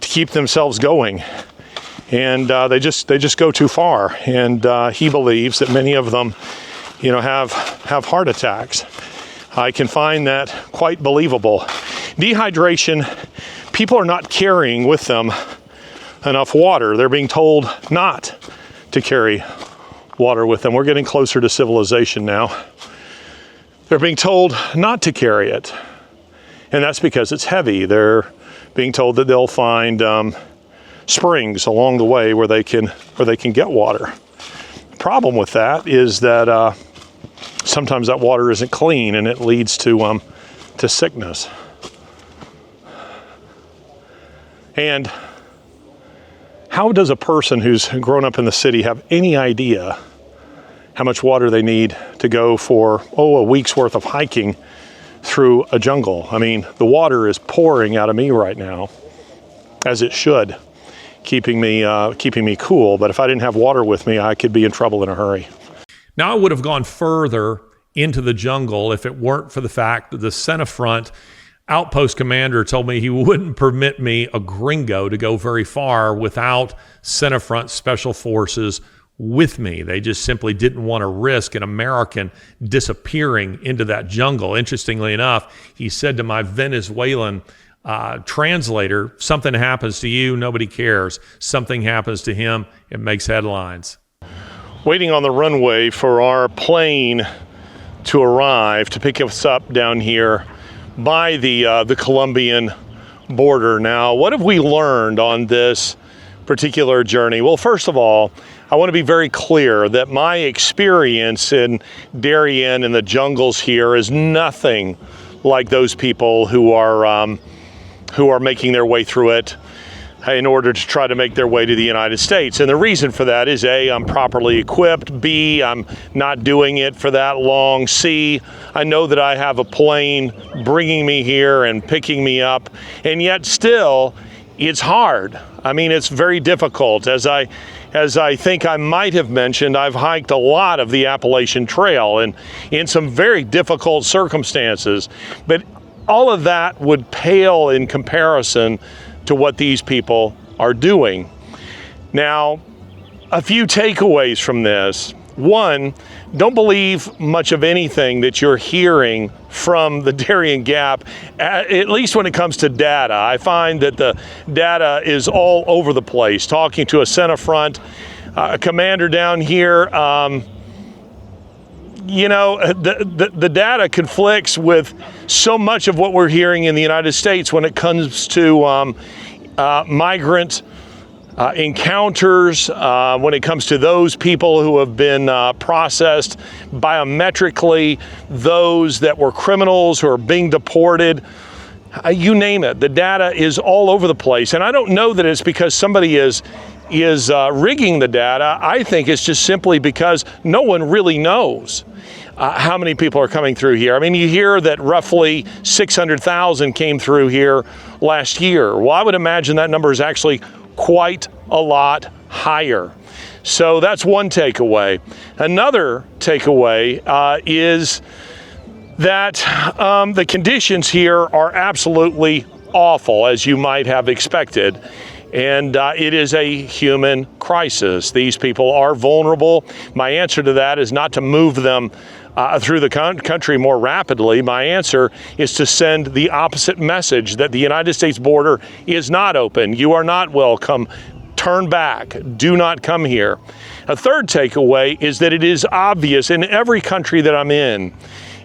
to keep themselves going, and they just go too far. And he believes that many of them, have heart attacks. I can find that quite believable. Dehydration, people are not carrying with them enough water. They're being told not to carry water with them. We're getting closer to civilization now. They're being told not to carry it, and that's because it's heavy. They're being told that they'll find springs along the way where they can get water. The problem with that is that sometimes that water isn't clean, and it leads to sickness. And how does a person who's grown up in the city have any idea how much water they need to go for, a week's worth of hiking through a jungle? I mean, the water is pouring out of me right now, as it should, keeping me cool. But if I didn't have water with me, I could be in trouble in a hurry. Now, I would have gone further into the jungle if it weren't for the fact that the Senafront outpost commander told me he wouldn't permit me, a gringo, to go very far without Senafront Special Forces with me. They just simply didn't want to risk an American disappearing into that jungle. Interestingly enough, he said to my Venezuelan translator, something happens to you, nobody cares. Something happens to him, it makes headlines. Waiting on the runway for our plane to arrive to pick us up down here by the Colombian border. Now, what have we learned on this particular journey? Well, first of all, I want to be very clear that my experience in Darien and the jungles here is nothing like those people who are making their way through it in order to try to make their way to the United States. And the reason for that is A, I'm properly equipped. B, I'm not doing it for that long. C, I know that I have a plane bringing me here and picking me up. And yet still, it's hard. I mean, it's very difficult. As I think I might have mentioned, I've hiked a lot of the Appalachian Trail and in some very difficult circumstances. But all of that would pale in comparison to what these people are doing. Now, a few takeaways from this. One, don't believe much of anything that you're hearing from the Darien Gap, at least when it comes to data. I find that the data is all over the place. Talking to a Centerfront commander down here, the data conflicts with so much of what we're hearing in the United States when it comes to migrant encounters, when it comes to those people who have been processed biometrically, those that were criminals who are being deported. You name it. The data is all over the place. And I don't know that it's because somebody is rigging the data. I think it's just simply because no one really knows how many people are coming through here. I mean, you hear that roughly 600,000 came through here last year. Well, I would imagine that number is actually quite a lot higher. So that's one takeaway. Another takeaway is that the conditions here are absolutely awful, as you might have expected. And it is a human crisis. These people are vulnerable. My answer to that is not to move them through the country more rapidly. My answer is to send the opposite message, that the United States border is not open. You are not welcome. Turn back. Do not come here. A third takeaway is that it is obvious in every country that I'm in.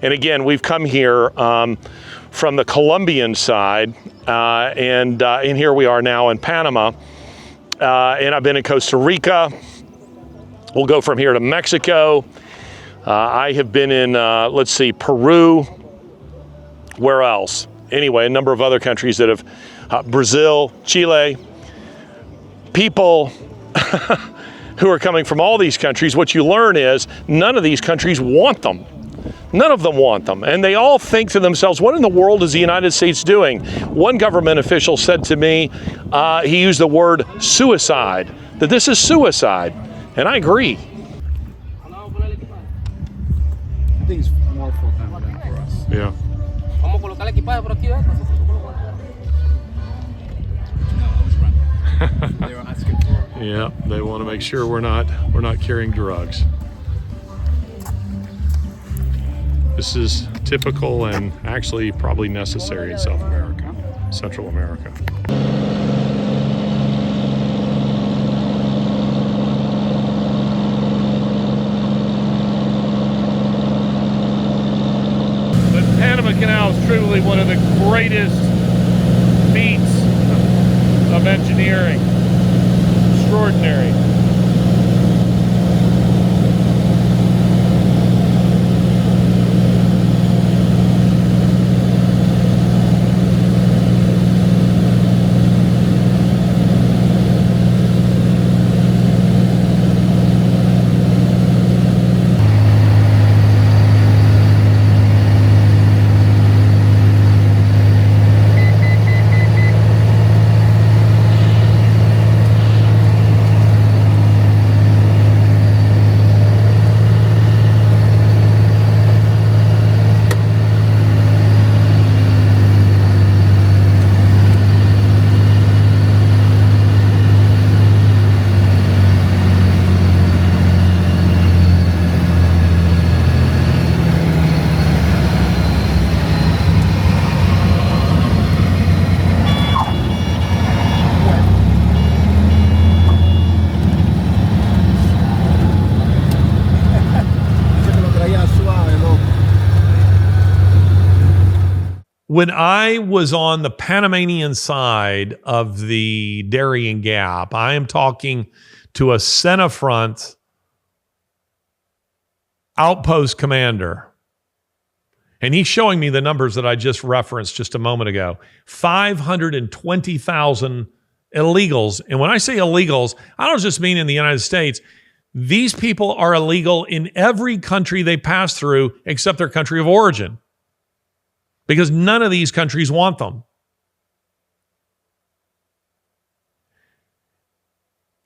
And again, we've come here from the Colombian side, and here we are now in Panama. And I've been in Costa Rica. We'll go from here to Mexico. I have been in, Peru. Where else? Anyway, a number of other countries that have, Brazil, Chile. People who are coming from all these countries, what you learn is none of these countries want them. None of them want them. And they all think to themselves, what in the world is the United States doing? One government official said to me, he used the word suicide, that this is suicide. And I agree. I think it's more for them than for us. Yeah. They were asking for. Yeah, they want to make sure we're not carrying drugs. This is typical and actually probably necessary in South America, Central America. The Panama Canal is truly one of the greatest feats of engineering. Extraordinary. When I was on the Panamanian side of the Darien Gap, I am talking to a Senafront outpost commander. And he's showing me the numbers that I just referenced just a moment ago. 520,000 illegals. And when I say illegals, I don't just mean in the United States. These people are illegal in every country they pass through except their country of origin, because none of these countries want them.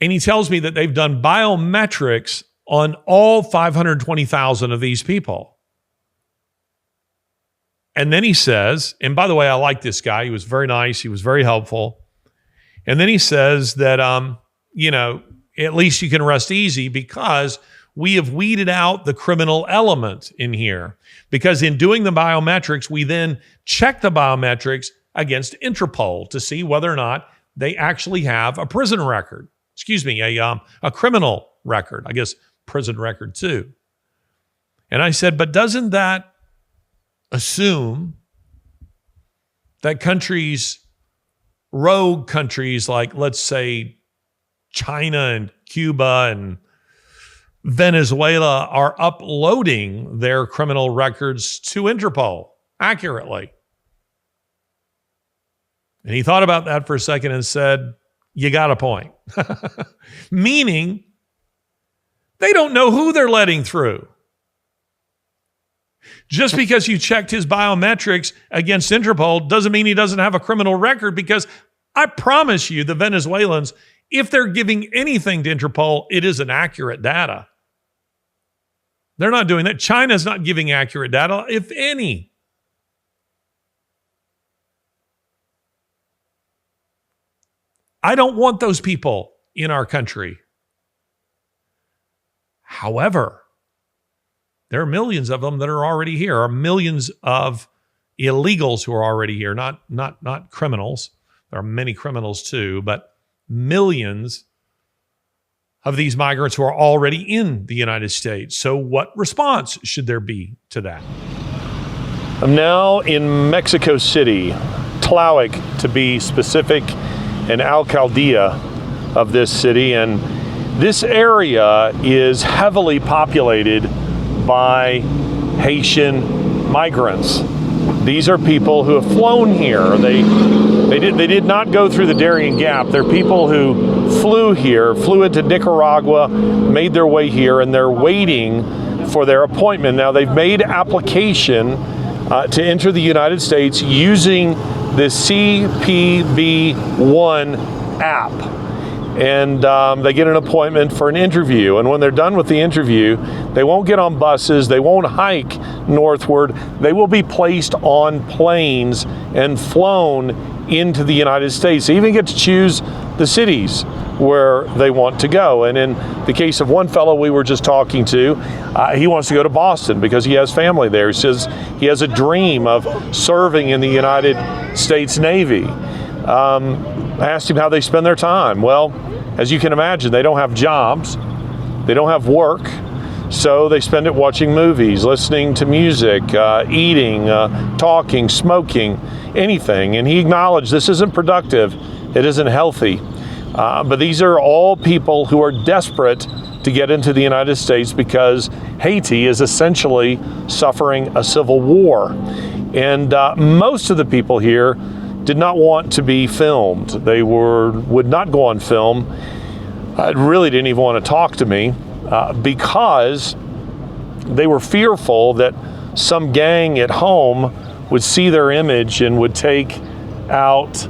And he tells me that they've done biometrics on all 520,000 of these people. And then he says, and by the way, I like this guy. He was very nice. He was very helpful. And then he says that, at least you can rest easy because we have weeded out the criminal element in here. Because in doing the biometrics, we then check the biometrics against Interpol to see whether or not they actually have a prison record. A criminal record. I guess prison record too. And I said, but doesn't that assume that rogue countries like, let's say, China and Cuba and Venezuela are uploading their criminal records to Interpol accurately? And he thought about that for a second and said, you got a point. Meaning, they don't know who they're letting through. Just because you checked his biometrics against Interpol doesn't mean he doesn't have a criminal record, because I promise you, the Venezuelans, if they're giving anything to Interpol, it isn't accurate data. They're not doing that. China's not giving accurate data, if any. I don't want those people in our country. However, there are millions of them that are already here. There are millions of illegals who are already here, not criminals. There are many criminals too, but millions of these migrants who are already in the United States. So what response should there be to that? I'm now in Mexico City, Tláhuac to be specific, an alcaldía of this city. And this area is heavily populated by Haitian migrants. These are people who have flown here. They did not go through the Darien Gap. They're people who flew into Nicaragua, made their way here, and they're waiting for their appointment. Now, they've made application to enter the United States using the CPB1 app. And they get an appointment for an interview. And when they're done with the interview, they won't get on buses, they won't hike northward. They will be placed on planes and flown into the United States. They even get to choose the cities where they want to go. And in the case of one fellow we were just talking to, he wants to go to Boston because he has family there. He says he has a dream of serving in the United States Navy. I asked him how they spend their time. Well, as you can imagine, they don't have jobs, they don't have work, so they spend it watching movies, listening to music, eating, talking, smoking, anything. And he acknowledged this isn't productive, it isn't healthy. But these are all people who are desperate to get into the United States because Haiti is essentially suffering a civil war. And most of the people here did not want to be filmed. They would not go on film. Really didn't even want to talk to me because they were fearful that some gang at home would see their image and would take out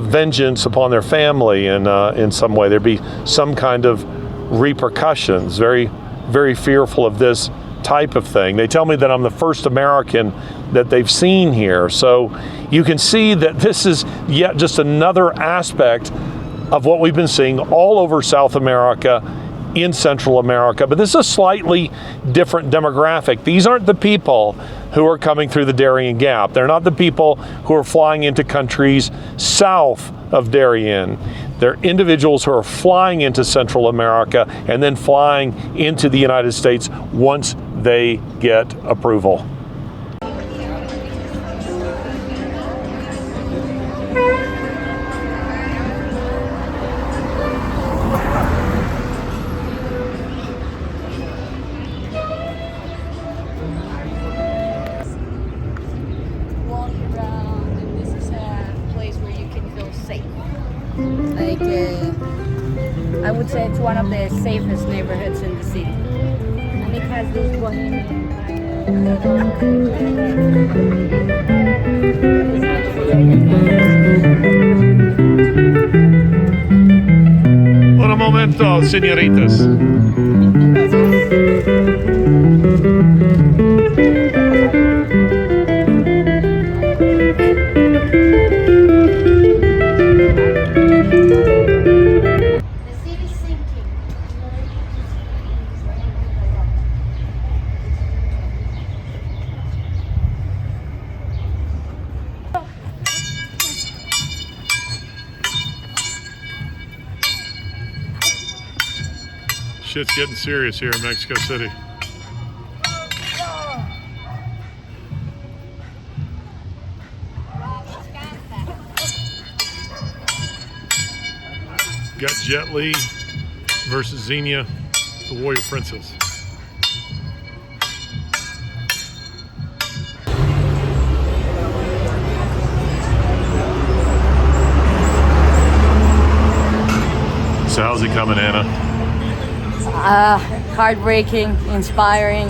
vengeance upon their family in some way. There'd be some kind of repercussions. Very, very fearful of this type of thing. They tell me that I'm the first American that they've seen here. So you can see that this is yet just another aspect of what we've been seeing all over South America, in Central America. But this is a slightly different demographic. These aren't the people who are coming through the Darien Gap. They're not the people who are flying into countries south of Darien. They're individuals who are flying into Central America and then flying into the United States once they get approval. one of the safest neighborhoods in the city. And it has this bohemian. Un momento, señoritas. Shit's getting serious here in Mexico City. Got Jet Li versus Xenia, the Warrior Princess. So how's he coming, Anna? Heartbreaking, inspiring.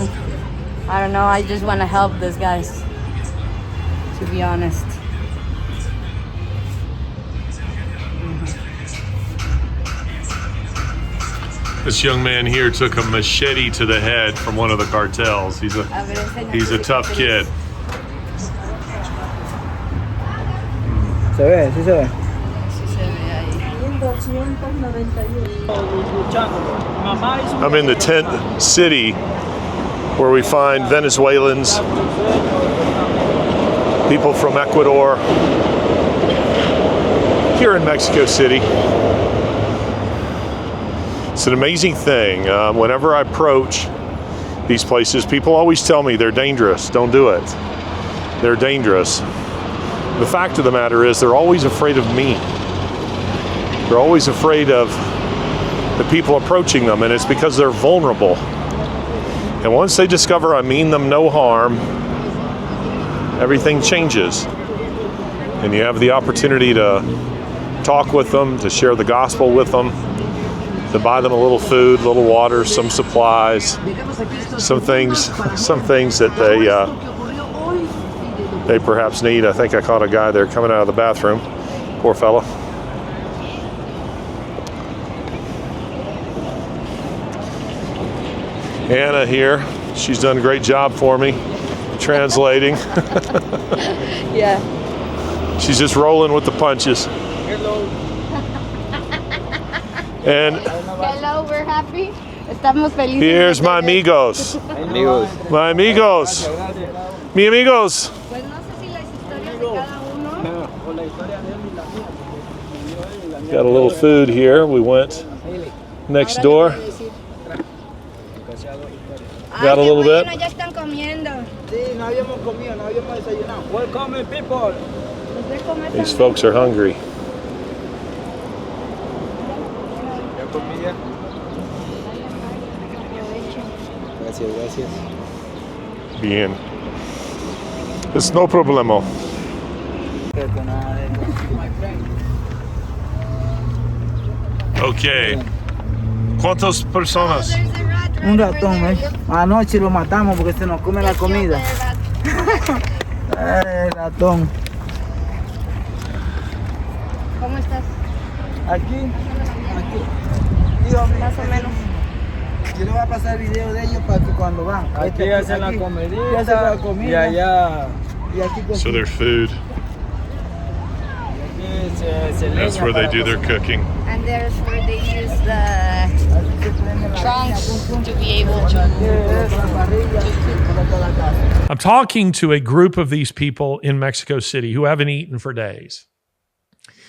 I don't know, I just want to help these guys, to be honest. This young man here took a machete to the head from one of the cartels. He's a tough kid. Se ve, sí se ve. I'm in the tent city where we find Venezuelans, people from Ecuador, here in Mexico City. It's an amazing thing. Whenever I approach these places, people always tell me they're dangerous. Don't do it. They're dangerous. The fact of the matter is they're always afraid of me. They're always afraid of the people approaching them, and it's because they're vulnerable. And once they discover I mean them no harm, everything changes. And you have the opportunity to talk with them, to share the gospel with them, to buy them a little food, a little water, some supplies, some things that they perhaps need. I think I caught a guy there coming out of the bathroom. Poor fella. Anna here, she's done a great job for me translating. Yeah. She's just rolling with the punches. And Hello, we're happy. Estamos felices. here's my amigos. My amigos. Mi amigos. Pues no sé si las historias de cada uno. Got a little food here. We went next door. Got a little bit. Ya están comiendo. Sí, no habíamos comido, no habíamos desayunado. Welcome, people. These folks are hungry. Gracias, gracias. Bien. It's no problema. Okay. ¿Cuántas personas? Un ratón, ¿eh? Anoche lo matamos porque se nos come la comida. Ratón. ¿Cómo estás? Aquí. Dígame. Más o menos. Yo le voy a pasar el video de ellos para que cuando van. Aquí hacen la comida. Y allá. Y aquí So there's food. That's where they do their cooking. And there's where they use the trunks to be able to cook. I'm talking to a group of these people in Mexico City who haven't eaten for days.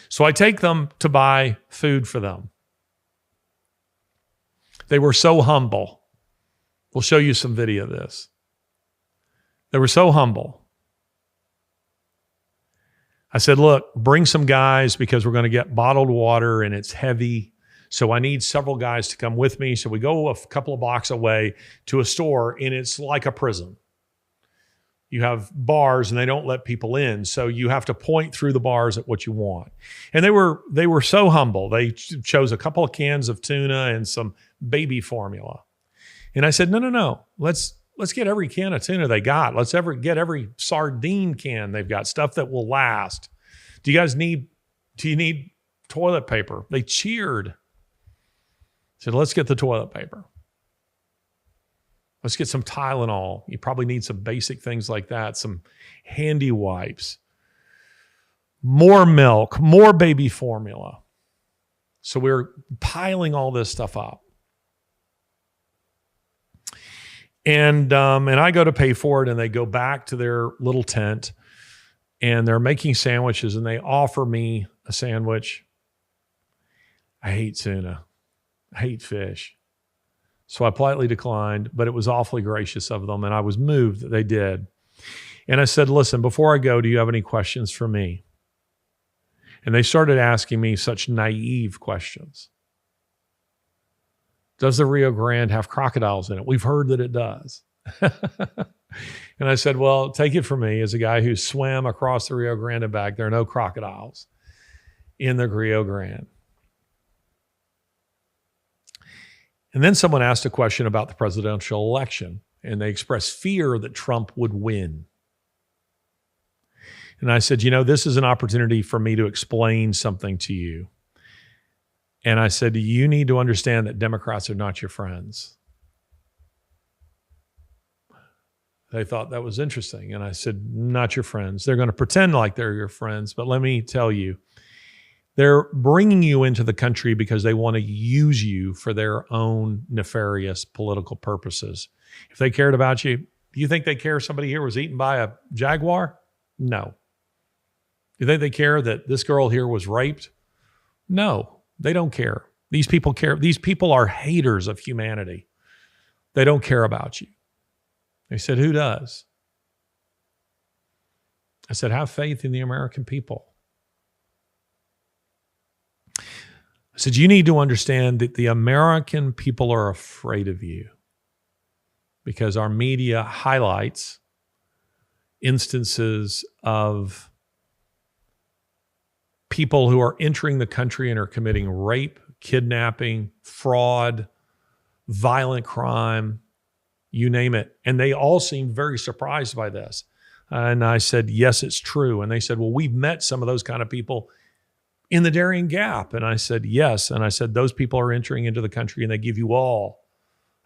So I take them to buy food for them. They were so humble. We'll show you some video of this. They were so humble. I said, look, bring some guys because we're going to get bottled water and it's heavy. So I need several guys to come with me. So we go a couple of blocks away to a store and it's like a prison. You have bars and they don't let people in. So you have to point through the bars at what you want. And they were so humble. They chose a couple of cans of tuna and some baby formula. And I said, no. Let's get every can of tuna they got. Let's get every sardine can they've got, stuff that will last. Do you need toilet paper? They cheered. I said, let's get the toilet paper. Let's get some Tylenol. You probably need some basic things like that, some handy wipes, more milk, more baby formula. So we're piling all this stuff up. And I go to pay for it, and they go back to their little tent, and they're making sandwiches, and they offer me a sandwich. I hate tuna. I hate fish. So I politely declined, but it was awfully gracious of them, and I was moved that they did. And I said, listen, before I go, do you have any questions for me? And they started asking me such naive questions. Does the Rio Grande have crocodiles in it? We've heard that it does. And I said, well, take it from me as a guy who swam across the Rio Grande and back. There are no crocodiles in the Rio Grande. And then someone asked a question about the presidential election, and they expressed fear that Trump would win. And I said, this is an opportunity for me to explain something to you. And I said, you need to understand that Democrats are not your friends. They thought that was interesting. And I said, not your friends. They're going to pretend like they're your friends. But let me tell you, they're bringing you into the country because they want to use you for their own nefarious political purposes. If they cared about you, do you think they care somebody here was eaten by a jaguar? No. Do you think they care that this girl here was raped? No, they don't care. These people care. These people are haters of humanity. They don't care about you. They said, who does? I said, have faith in the American people. I said, you need to understand that the American people are afraid of you because our media highlights instances of people who are entering the country and are committing rape, kidnapping, fraud, violent crime, you name it. And they all seemed very surprised by this. And I said, yes, it's true. And they said, well, we've met some of those kind of people in the Darien Gap. And I said, yes. And I said, those people are entering into the country and they give you all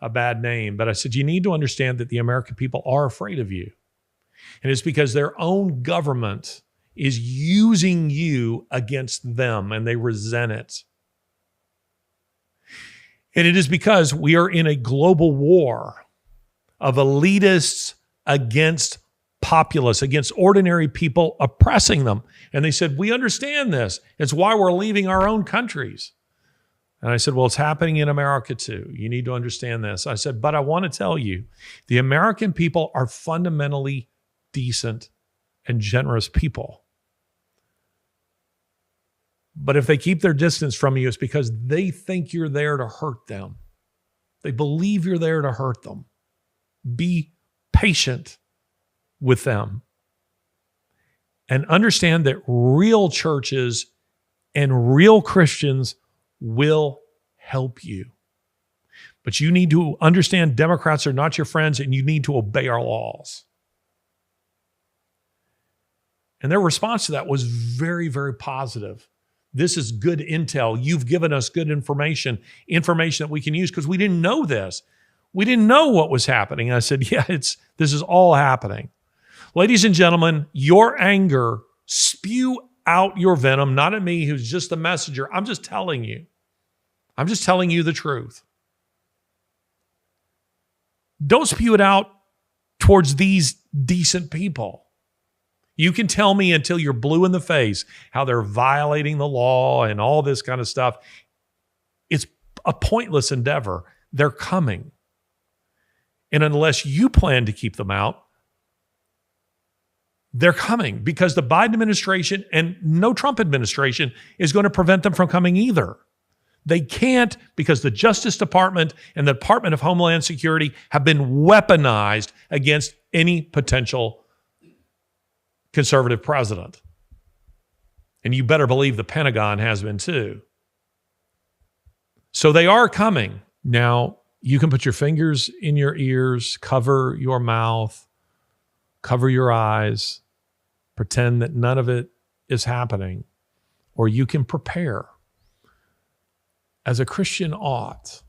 a bad name. But I said, you need to understand that the American people are afraid of you. And it's because their own government is using you against them and they resent it. And it is because we are in a global war of elitists against populace, against ordinary people, oppressing them. And they said, we understand this. It's why we're leaving our own countries. And I said, well, it's happening in America too. You need to understand this. I said, but I want to tell you, the American people are fundamentally decent and generous people. But if they keep their distance from you, it's because they think you're there to hurt them. They believe you're there to hurt them. Be patient with them. And understand that real churches and real Christians will help you. But you need to understand Democrats are not your friends and you need to obey our laws. And their response to that was very, very positive. This is good intel. You've given us good information that we can use because we didn't know this. We didn't know what was happening. And I said, yeah, this is all happening. Ladies and gentlemen, your anger, spew out your venom, not at me, who's just the messenger. I'm just telling you. I'm just telling you the truth. Don't spew it out towards these decent people. You can tell me until you're blue in the face how they're violating the law and all this kind of stuff. It's a pointless endeavor. They're coming. And unless you plan to keep them out, they're coming because the Biden administration and no Trump administration is going to prevent them from coming either. They can't because the Justice Department and the Department of Homeland Security have been weaponized against any potential conservative president. And you better believe the Pentagon has been too. So they are coming. Now, you can put your fingers in your ears, cover your mouth, cover your eyes, pretend that none of it is happening, or you can prepare as a Christian ought.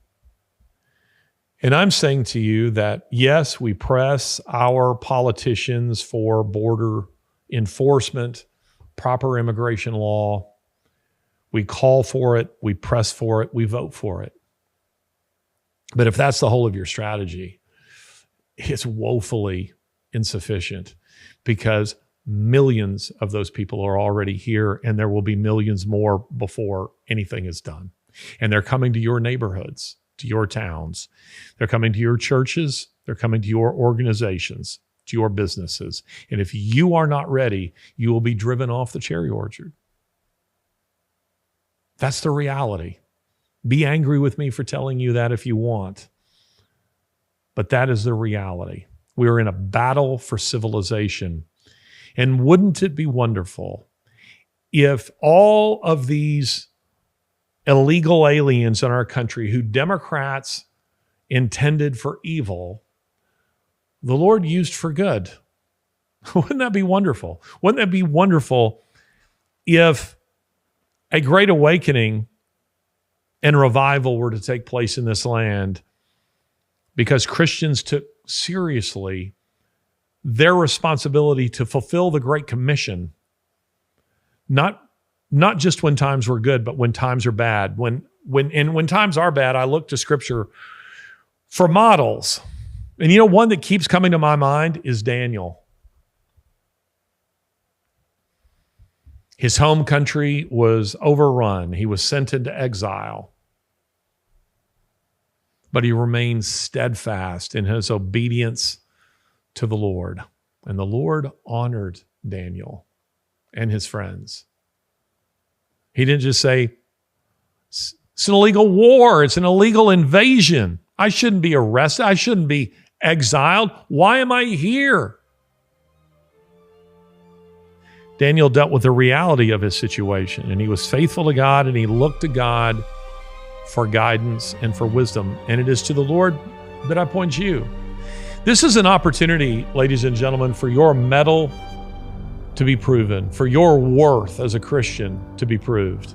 And I'm saying to you that, yes, we press our politicians for border enforcement, proper immigration law. We call for it, we press for it, we vote for it. But if that's the whole of your strategy, it's woefully insufficient, because millions of those people are already here, and there will be millions more before anything is done. And they're coming to your neighborhoods, to your towns. They're coming to your churches. They're coming to your organizations, to your businesses. And if you are not ready, you will be driven off the cherry orchard. That's the reality. Be angry with me for telling you that if you want. But that is the reality. We are in a battle for civilization. And wouldn't it be wonderful if all of these illegal aliens in our country who Democrats intended for evil, the Lord used for good? Wouldn't that be wonderful? Wouldn't that be wonderful if a great awakening and revival were to take place in this land because Christians took seriously their responsibility to fulfill the Great Commission, not just when times were good, but when times are bad. When times are bad, I look to Scripture for models. And you know, one that keeps coming to my mind is Daniel. His home country was overrun. He was sent into exile. But he remained steadfast in his obedience to the Lord. And the Lord honored Daniel and his friends. He didn't just say, it's an illegal war. It's an illegal invasion. I shouldn't be arrested. I shouldn't be exiled. Why am I here? Daniel dealt with the reality of his situation, and he was faithful to God, and he looked to God for guidance and for wisdom. And it is to the Lord that I point you. This is an opportunity, ladies and gentlemen, for your mettle to be proven, for your worth as a Christian to be proved.